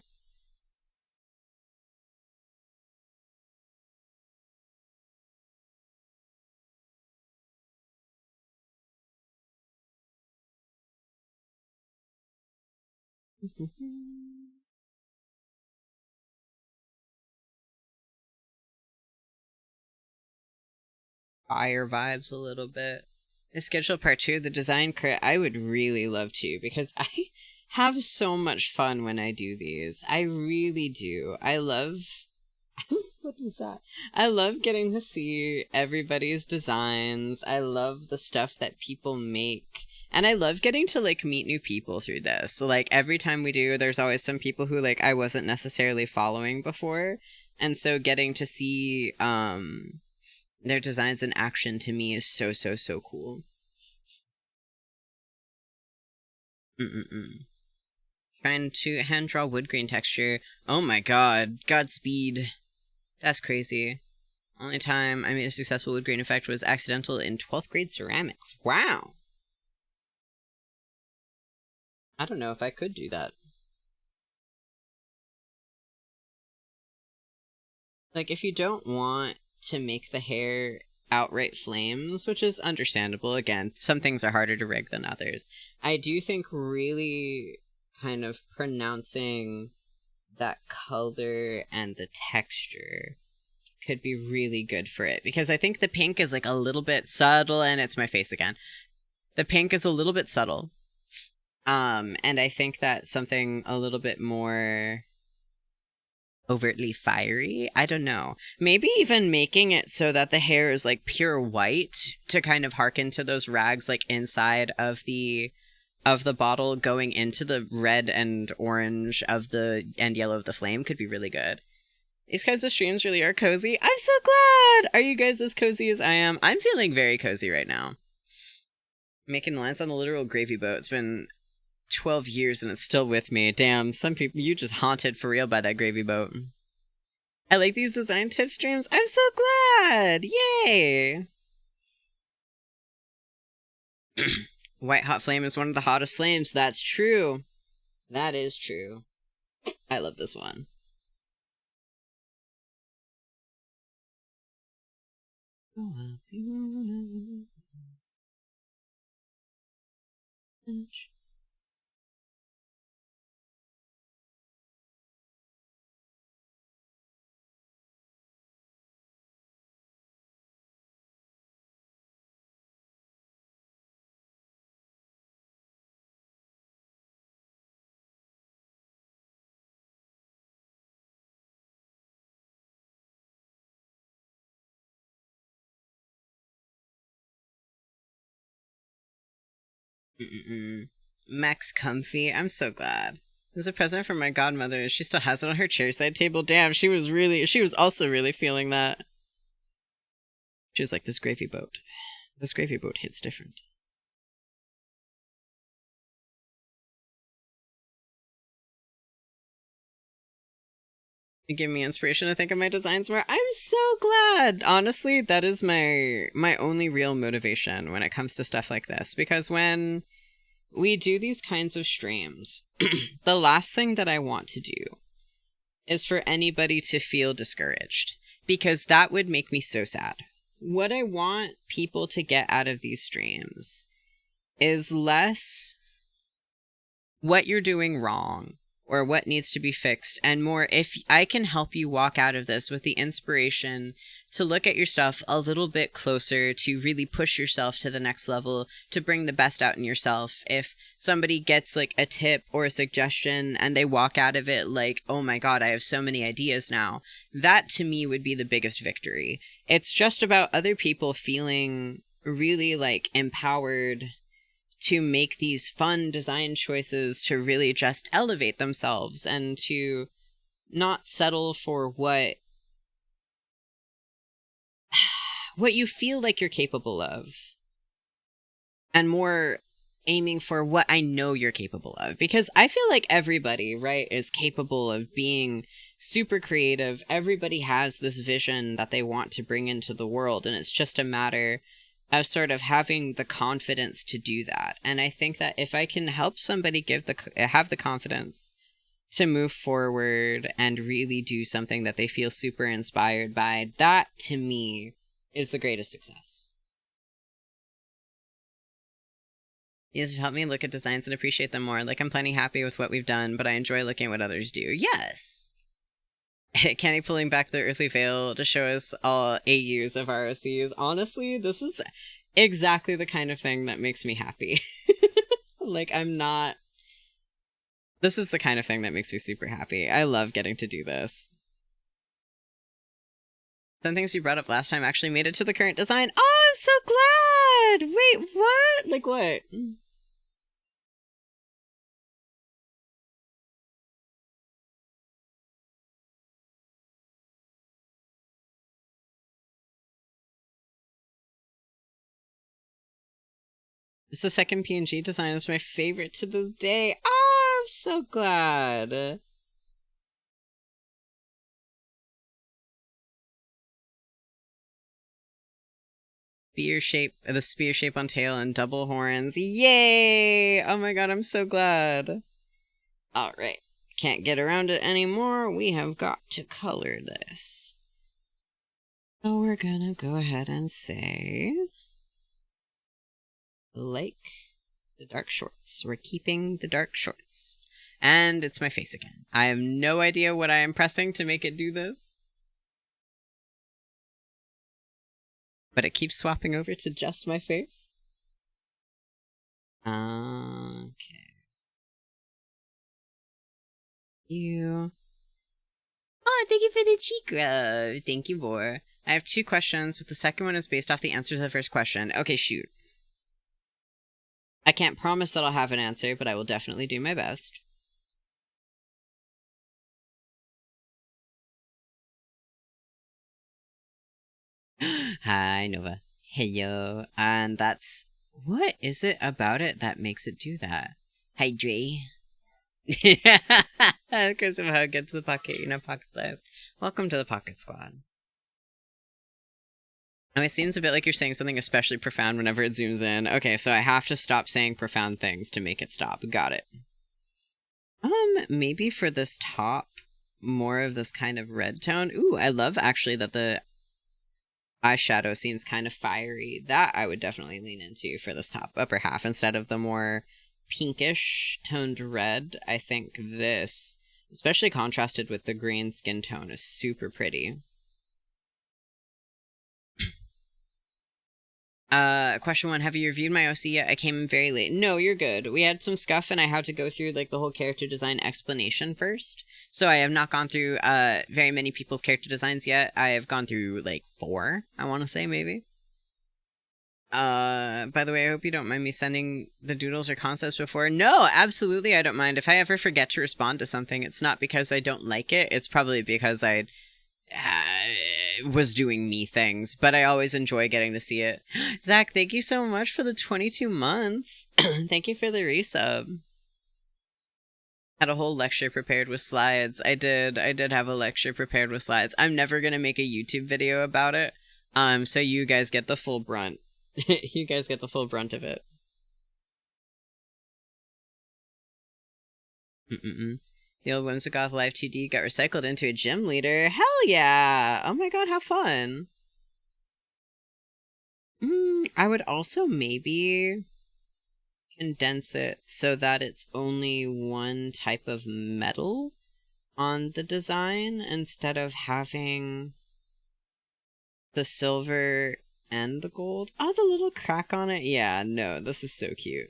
Fire vibes a little bit. I schedule part 2 of the design crit. I would really love to, because I have so much fun when I do these. I really do. I love... What is that? I love getting to see everybody's designs. I love the stuff that people make. And I love getting to, like, meet new people through this. So, like, every time we do, there's always some people who, like, I wasn't necessarily following before. And so getting to see, their designs in action to me is so, so, so cool. Trying to hand draw wood grain texture. Oh my god. Godspeed. That's crazy. Only time I made a successful wood grain effect was accidental in 12th grade ceramics. Wow. I don't know if I could do that. Like, if you don't want to make the hair outright flames, which is understandable, again, some things are harder to rig than others, I do think really kind of pronouncing that color and the texture could be really good for it, because I think the pink is, like, a little bit subtle, and it's my face again. The pink is a little bit subtle. And I think that something a little bit more overtly fiery, I don't know. Maybe even making it so that the hair is, like, pure white to kind of harken to those rags, like, inside of the bottle going into the red and orange of and yellow of the flame could be really good. These kinds of streams really are cozy. I'm so glad! Are you guys as cozy as I am? I'm feeling very cozy right now. Making lines on the literal gravy boat. It's been 12 years and it's still with me. Damn, some people, you just haunted for real by that gravy boat. I like these design tip streams. I'm so glad. Yay. White Hot Flame is one of the hottest flames. That's true. That is true. I love this one. Max Comfy. I'm so glad. This is a present from my godmother, and she still has it on her chairside table. Damn, she was also really feeling that. She was like, this gravy boat. This gravy boat hits different. You give me inspiration to think of my designs more. I'm so glad. Honestly, that is my only real motivation when it comes to stuff like this. Because when we do these kinds of streams, the last thing that I want to do is for anybody to feel discouraged. Because that would make me so sad. What I want people to get out of these streams is less what you're doing wrong or what needs to be fixed, and more if I can help you walk out of this with the inspiration to look at your stuff a little bit closer, to really push yourself to the next level, to bring the best out in yourself. If somebody gets like a tip or a suggestion and they walk out of it like, oh my god, I have so many ideas now, that to me would be the biggest victory. It's just about other people feeling really like empowered to make these fun design choices, to really just elevate themselves and to not settle for what you feel like you're capable of, and more aiming for what I know you're capable of. Because I feel like everybody, right, is capable of being super creative. Everybody has this vision that they want to bring into the world, and it's just a matter of sort of having the confidence to do that. And I think that if I can help somebody have the confidence to move forward and really do something that they feel super inspired by, that to me is the greatest success. You just help me look at designs and appreciate them more. Like, I'm plenty happy with what we've done, but I enjoy looking at what others do. Yes! Kenny pulling back the earthly veil to show us all AUs of ROCs. Honestly, this is exactly the kind of thing that makes me happy. Like, this is the kind of thing that makes me super happy. I love getting to do this. Some things you brought up last time actually made it to the current design. Oh, I'm so glad! Wait, what? Like what? This the second PNG design is my favorite to this day. Oh, I'm so glad. The spear shape on tail and double horns. Yay! Oh my god, I'm so glad. Alright. Can't get around it anymore. We have got to color this. So we're gonna go ahead and say, like the dark shorts. We're keeping the dark shorts. And it's my face again. I have no idea what I am pressing to make it do this. But it keeps swapping over to just my face. Okay. You. Oh, thank you for the cheek rub. Thank you, Boar. I have 2 questions, but the second one is based off the answer to the first question. Okay, shoot. I can't promise that I'll have an answer, but I will definitely do my best. Hi, Nova. Hello. And that's... What is it about it that makes it do that? Hi, Dre. Yeah. Because of how it gets the pocket, pocket size. Welcome to the Pocket Squad. Oh, it seems a bit like you're saying something especially profound whenever it zooms in. Okay, so I have to stop saying profound things to make it stop. Got it. Maybe for this top, more of this kind of red tone. Ooh, I love actually that the eyeshadow seems kind of fiery. That I would definitely lean into for this top upper half instead of the more pinkish toned red. I think this, especially contrasted with the green skin tone, is super pretty. Question 1, have you reviewed my OC yet? I came in very late. No, you're good. We had some scuff and I had to go through like the whole character design explanation first. So I have not gone through very many people's character designs yet. I have gone through like 4, I want to say maybe. By the way, I hope you don't mind me sending the doodles or concepts before. No, absolutely I don't mind. If I ever forget to respond to something, it's not because I don't like it. It's probably because I was doing me things, but I always enjoy getting to see it. Zach, thank you so much for the 22 months. Thank you for the resub. Had a whole lecture prepared with slides. I did have a lecture prepared with slides. I'm never gonna make a YouTube video about it. So you guys get the full brunt. You guys get the full brunt of it. The old Whimsigoth Live 2D got recycled into a gym leader. Hell yeah! Oh my god, how fun! I would also maybe condense it so that it's only one type of metal on the design instead of having the silver and the gold. Oh, the little crack on it. Yeah, no, this is so cute.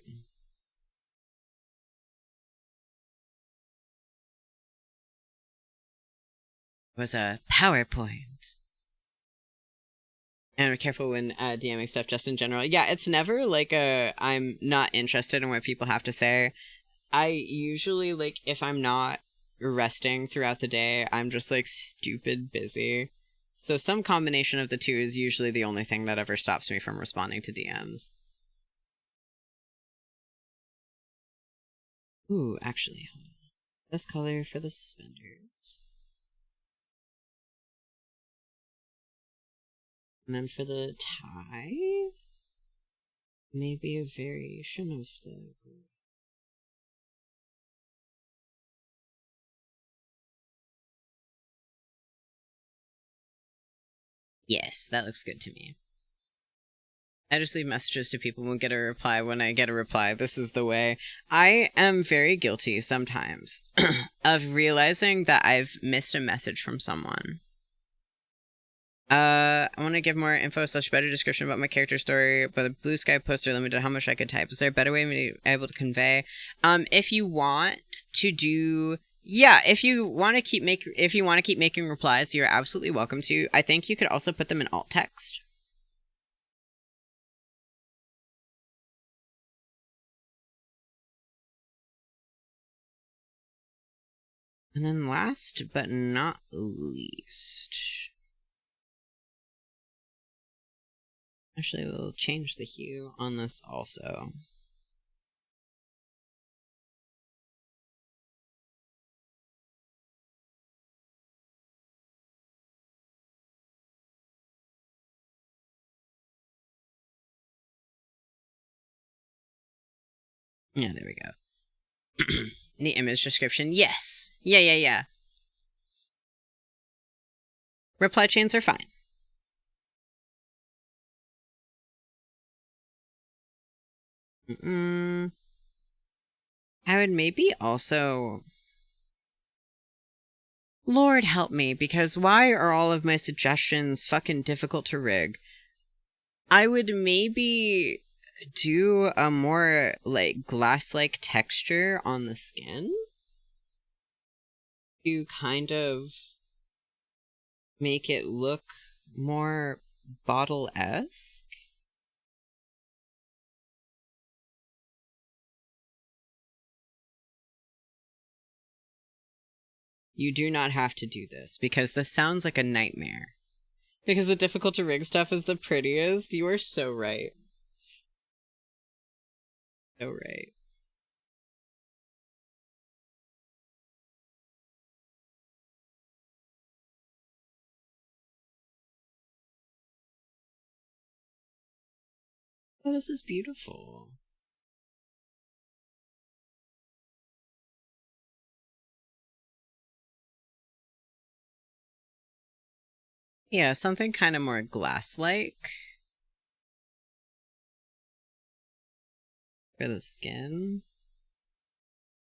It was a PowerPoint. And be careful when DMing stuff just in general. Yeah, it's never like I'm not interested in what people have to say. I usually, like, if I'm not resting throughout the day, I'm just, like, stupid busy. So some combination of the two is usually the only thing that ever stops me from responding to DMs. Ooh, actually, hold on. This color for the suspenders. And then for the tie, maybe a variation of the... Yes, that looks good to me. I just leave messages to people and won't get a reply. When I get a reply, this is the way. I am very guilty sometimes of realizing that I've missed a message from someone. I want to give more info / better description about my character story, but the blue sky poster limited how much I could type. Is there a better way to be able to convey? If you want to do... Yeah, if you want to keep making replies, you're absolutely welcome to. I think you could also put them in alt text. And then last but not least... Actually, we'll change the hue on this also. Yeah, there we go. The image description, yes. Yeah. Reply chains are fine. I would maybe also... Lord help me, because why are all of my suggestions fucking difficult to rig? I would maybe do a more, like, glass-like texture on the skin to kind of make it look more bottle-esque. You do not have to do this, because this sounds like a nightmare. Because the difficult to rig stuff is the prettiest. You are so right. So right. Oh, this is beautiful. Yeah, something kind of more glass-like for the skin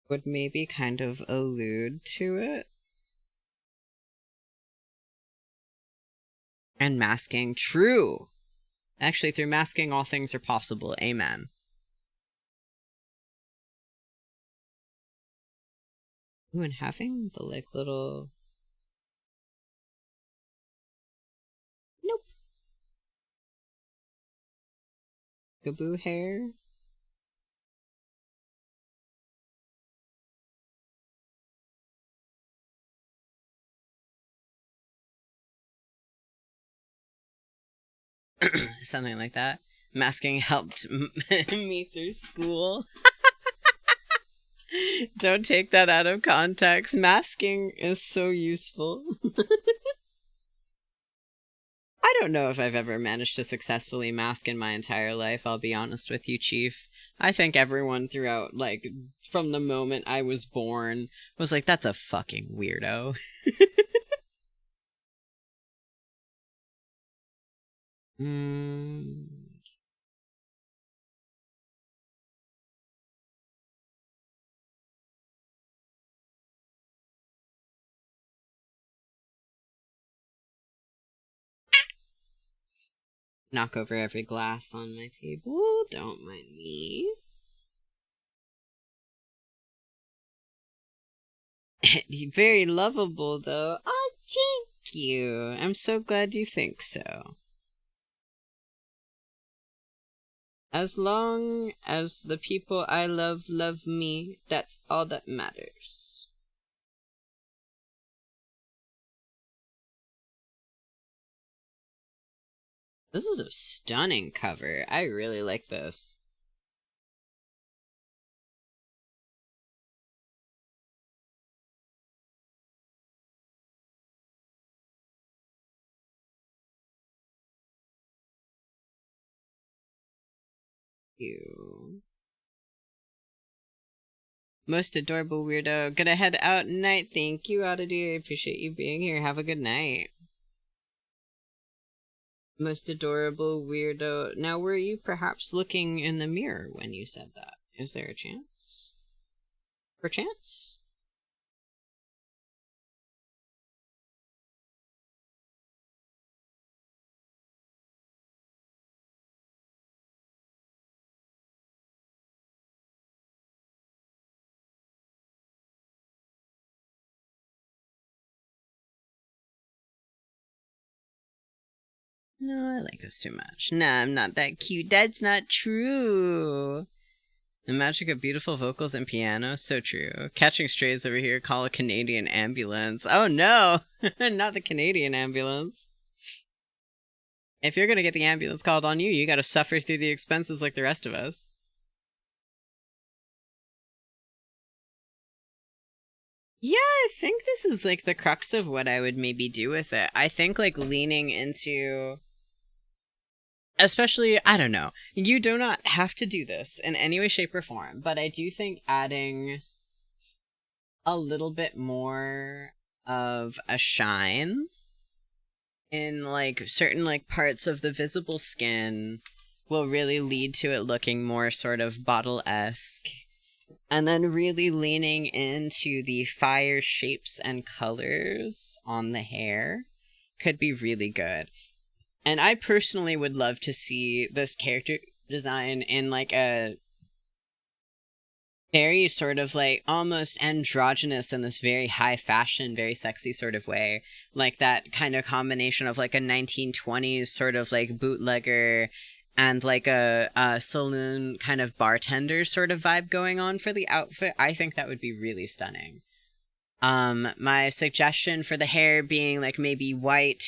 would maybe kind of allude to it. And masking, true. Actually, through masking, all things are possible. Amen. Ooh, and having the, like, little... Nope. Gaboo hair. Something like that. Masking helped me through school. Don't take that out of context. Masking is so useful. I don't know if I've ever managed to successfully mask in my entire life, I'll be honest with you, Chief. I think everyone throughout, like, from the moment I was born, was like, that's a fucking weirdo. Knock over every glass on my table. Don't mind me. Very lovable, though. Oh, thank you. I'm so glad you think so. As long as the people I love love me, that's all that matters. This is a stunning cover. I really like this. You. Most adorable weirdo. Gonna head out night. Thank you, Oddity. I appreciate you being here. Have a good night. Most adorable weirdo. Now, were you perhaps looking in the mirror when you said that? Is there a chance? Perchance? No, I like this too much. Nah, I'm not that cute. That's not true. The magic of beautiful vocals and piano, so true. Catching strays over here, call a Canadian ambulance. Oh no, not the Canadian ambulance. If you're gonna get the ambulance called on you, you gotta suffer through the expenses like the rest of us. Yeah, I think this is like the crux of what I would maybe do with it. I think like leaning into... Especially, I don't know. You do not have to do this in any way, shape, or form, but I do think adding a little bit more of a shine in like certain like parts of the visible skin will really lead to it looking more sort of bottle-esque. And then really leaning into the fire shapes and colors on the hair could be really good. And I personally would love to see this character design in like a very sort of like almost androgynous in this very high fashion, very sexy sort of way. Like that kind of combination of like a 1920s sort of like bootlegger and like a saloon kind of bartender sort of vibe going on for the outfit. I think that would be really stunning. My suggestion for the hair being like maybe white.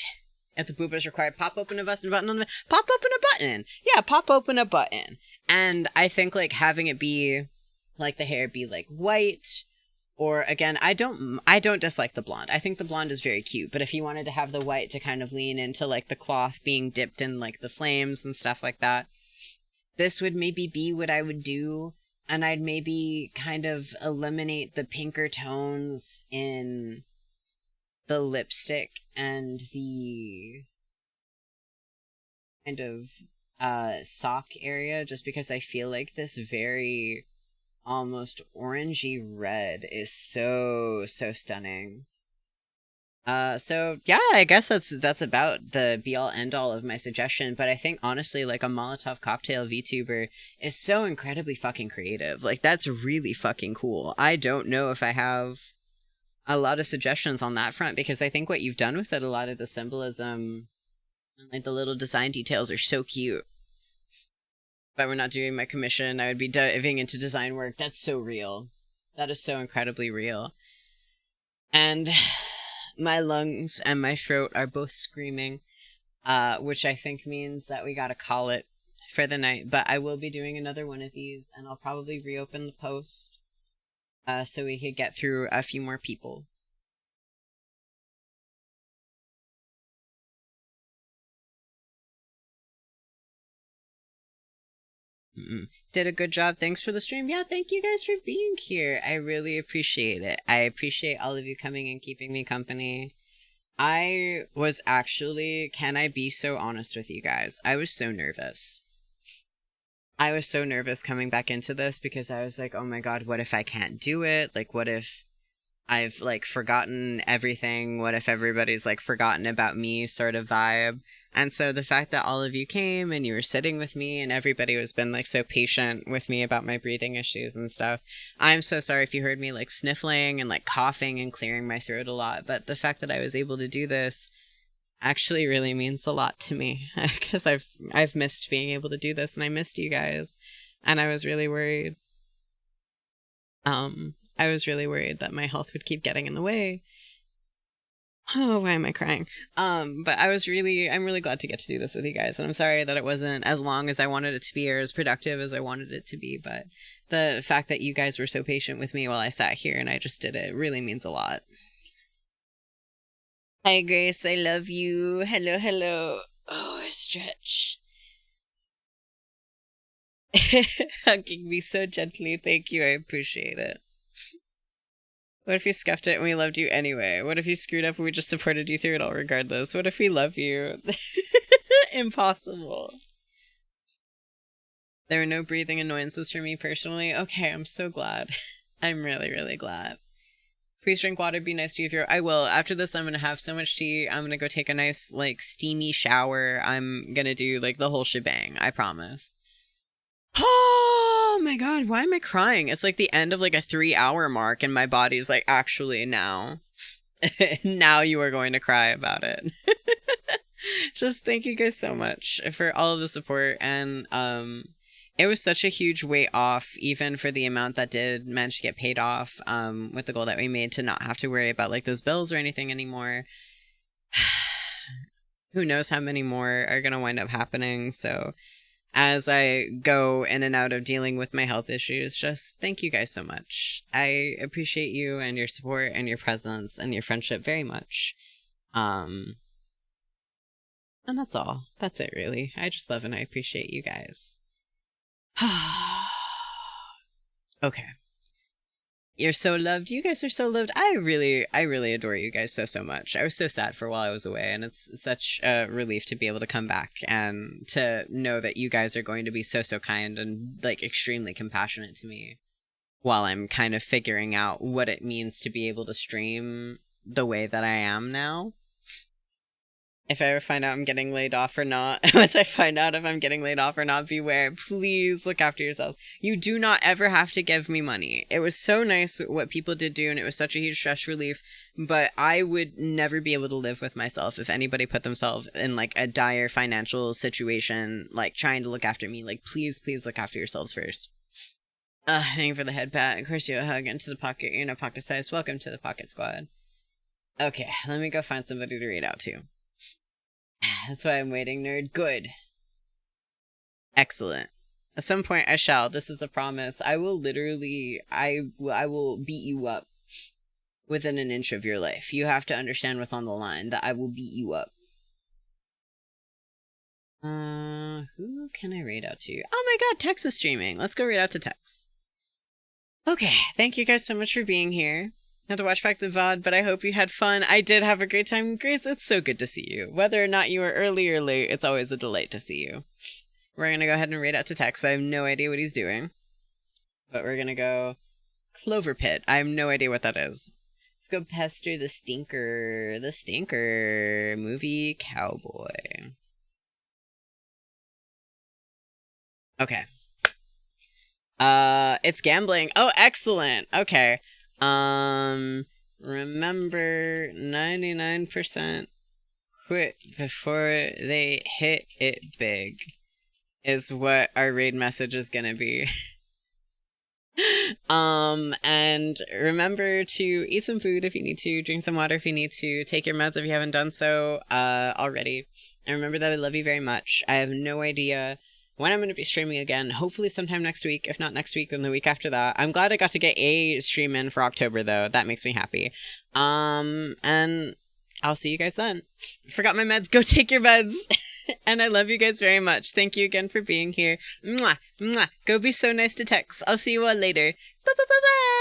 If the boob is required, pop open a button on the... Pop open a button! Yeah, pop open a button. And I think, like, having it be, like, the hair be, like, white, or, again, I don't dislike the blonde. I think the blonde is very cute, but if you wanted to have the white to kind of lean into, like, the cloth being dipped in, like, the flames and stuff like that, this would maybe be what I would do, and I'd maybe kind of eliminate the pinker tones in the lipstick and the kind of sock area, just because I feel like this very almost orangey red is so stunning. So yeah, I guess that's about the be all end all of my suggestion. But I think honestly, like a Molotov cocktail VTuber is so incredibly fucking creative. Like that's really fucking cool. I don't know if I have a lot of suggestions on that front, because I think what you've done with it, a lot of the symbolism and like the little design details are so cute. If I were not doing my commission, I would be diving into design work. That's so real. That is so incredibly real. And my lungs and my throat are both screaming, which I think means that we gotta call it for the night. But I will be doing another one of these, and I'll probably reopen the post so we could get through a few more people. Did a good job. Thanks for the stream. Yeah, thank you guys for being here. I really appreciate it. I appreciate all of you coming and keeping me company. I was actually, can I be so honest with you guys? I was so nervous. I was so nervous coming back into this because I was like, oh my god, what if I can't do it? Like, what if I've, like, forgotten everything? What if everybody's, like, forgotten about me sort of vibe? And so the fact that all of you came and you were sitting with me and everybody has been, like, so patient with me about my breathing issues and stuff. I'm so sorry if you heard me, like, sniffling and, like, coughing and clearing my throat a lot. But the fact that I was able to do this actually really means a lot to me, because I've missed being able to do this, and I missed you guys, and I was really worried. I was really worried that my health would keep getting in the way. Oh, why am I crying? But I'm really glad to get to do this with you guys, and I'm sorry that it wasn't as long as I wanted it to be or as productive as I wanted it to be, but the fact that you guys were so patient with me while I sat here and I just did it really means a lot. Hi, Grace. I love you. Hello, hello. Oh, I stretch. Hugging me so gently. Thank you. I appreciate it. What if you scuffed it and we loved you anyway? What if you screwed up and we just supported you through it all regardless? What if we love you? Impossible. There were no breathing annoyances for me personally. Okay, I'm so glad. I'm really, really glad. Please drink water, be nice to your throat. I will. After this, I'm gonna have so much tea. I'm gonna go take a nice, like, steamy shower. I'm gonna do, like, the whole shebang. I promise. Oh my god, why am I crying? It's like the end of, like, a 3-hour mark, and my body's like, actually, now. Now you are going to cry about it. Just thank you guys so much for all of the support, and, it was such a huge weight off, even for the amount that did manage to get paid off, with the goal that we made, to not have to worry about, like, those bills or anything anymore. Who knows how many more are gonna wind up happening, so as I go in and out of dealing with my health issues, just thank you guys so much. I appreciate you and your support and your presence and your friendship very much. And that's all. That's it, really. I just love and I appreciate you guys. Okay. You're so loved. You guys are so loved. I really adore you guys so much. I was so sad for while I was away, and it's such a relief to be able to come back and to know that you guys are going to be so kind and, like, extremely compassionate to me while I'm kind of figuring out what it means to be able to stream the way that I am now. If I ever find out I'm getting laid off or not, once I find out if I'm getting laid off or not, beware. Please look after yourselves. You do not ever have to give me money. It was so nice what people did do, and it was such a huge stress relief, but I would never be able to live with myself if anybody put themselves in, like, a dire financial situation, like, trying to look after me. Like, please look after yourselves first. Thank you for the head pat. Of course, you a hug into the pocket. You're in a pocket size. Welcome to the pocket squad. Okay, let me go find somebody to read out to. That's why I'm waiting, nerd. Good. Excellent. At some point I shall. This is a promise. I will literally, I will beat you up within an inch of your life. You have to understand what's on the line, that I will beat you up. Who can I read out to? Oh my god, Tex is streaming. Let's go read out to Tex. Okay, thank you guys so much for being here. Had to watch back the VOD, but I hope you had fun. I did have a great time. Grace, it's so good to see you. Whether or not you were early or late, it's always a delight to see you. We're gonna go ahead and read out to Tex. I have no idea what he's doing. But we're gonna go Clover Pit. I have no idea what that is. Let's go pester the stinker. The stinker. Movie cowboy. Okay. It's gambling. Oh, excellent. Okay. Remember 99% quit before they hit it big is what our raid message is gonna be. And remember to eat some food if you need to, drink some water if you need to, take your meds if you haven't done so, already. And remember that I love you very much. I have no idea when I'm going to be streaming again. Hopefully sometime next week. If not next week, then the week after that. I'm glad I got to get a stream in for October, though. That makes me happy. And I'll see you guys then. Forgot my meds. Go take your meds. And I love you guys very much. Thank you again for being here. Mwah, mwah. Go be so nice to Tex. I'll see you all later. Bye-bye-bye-bye.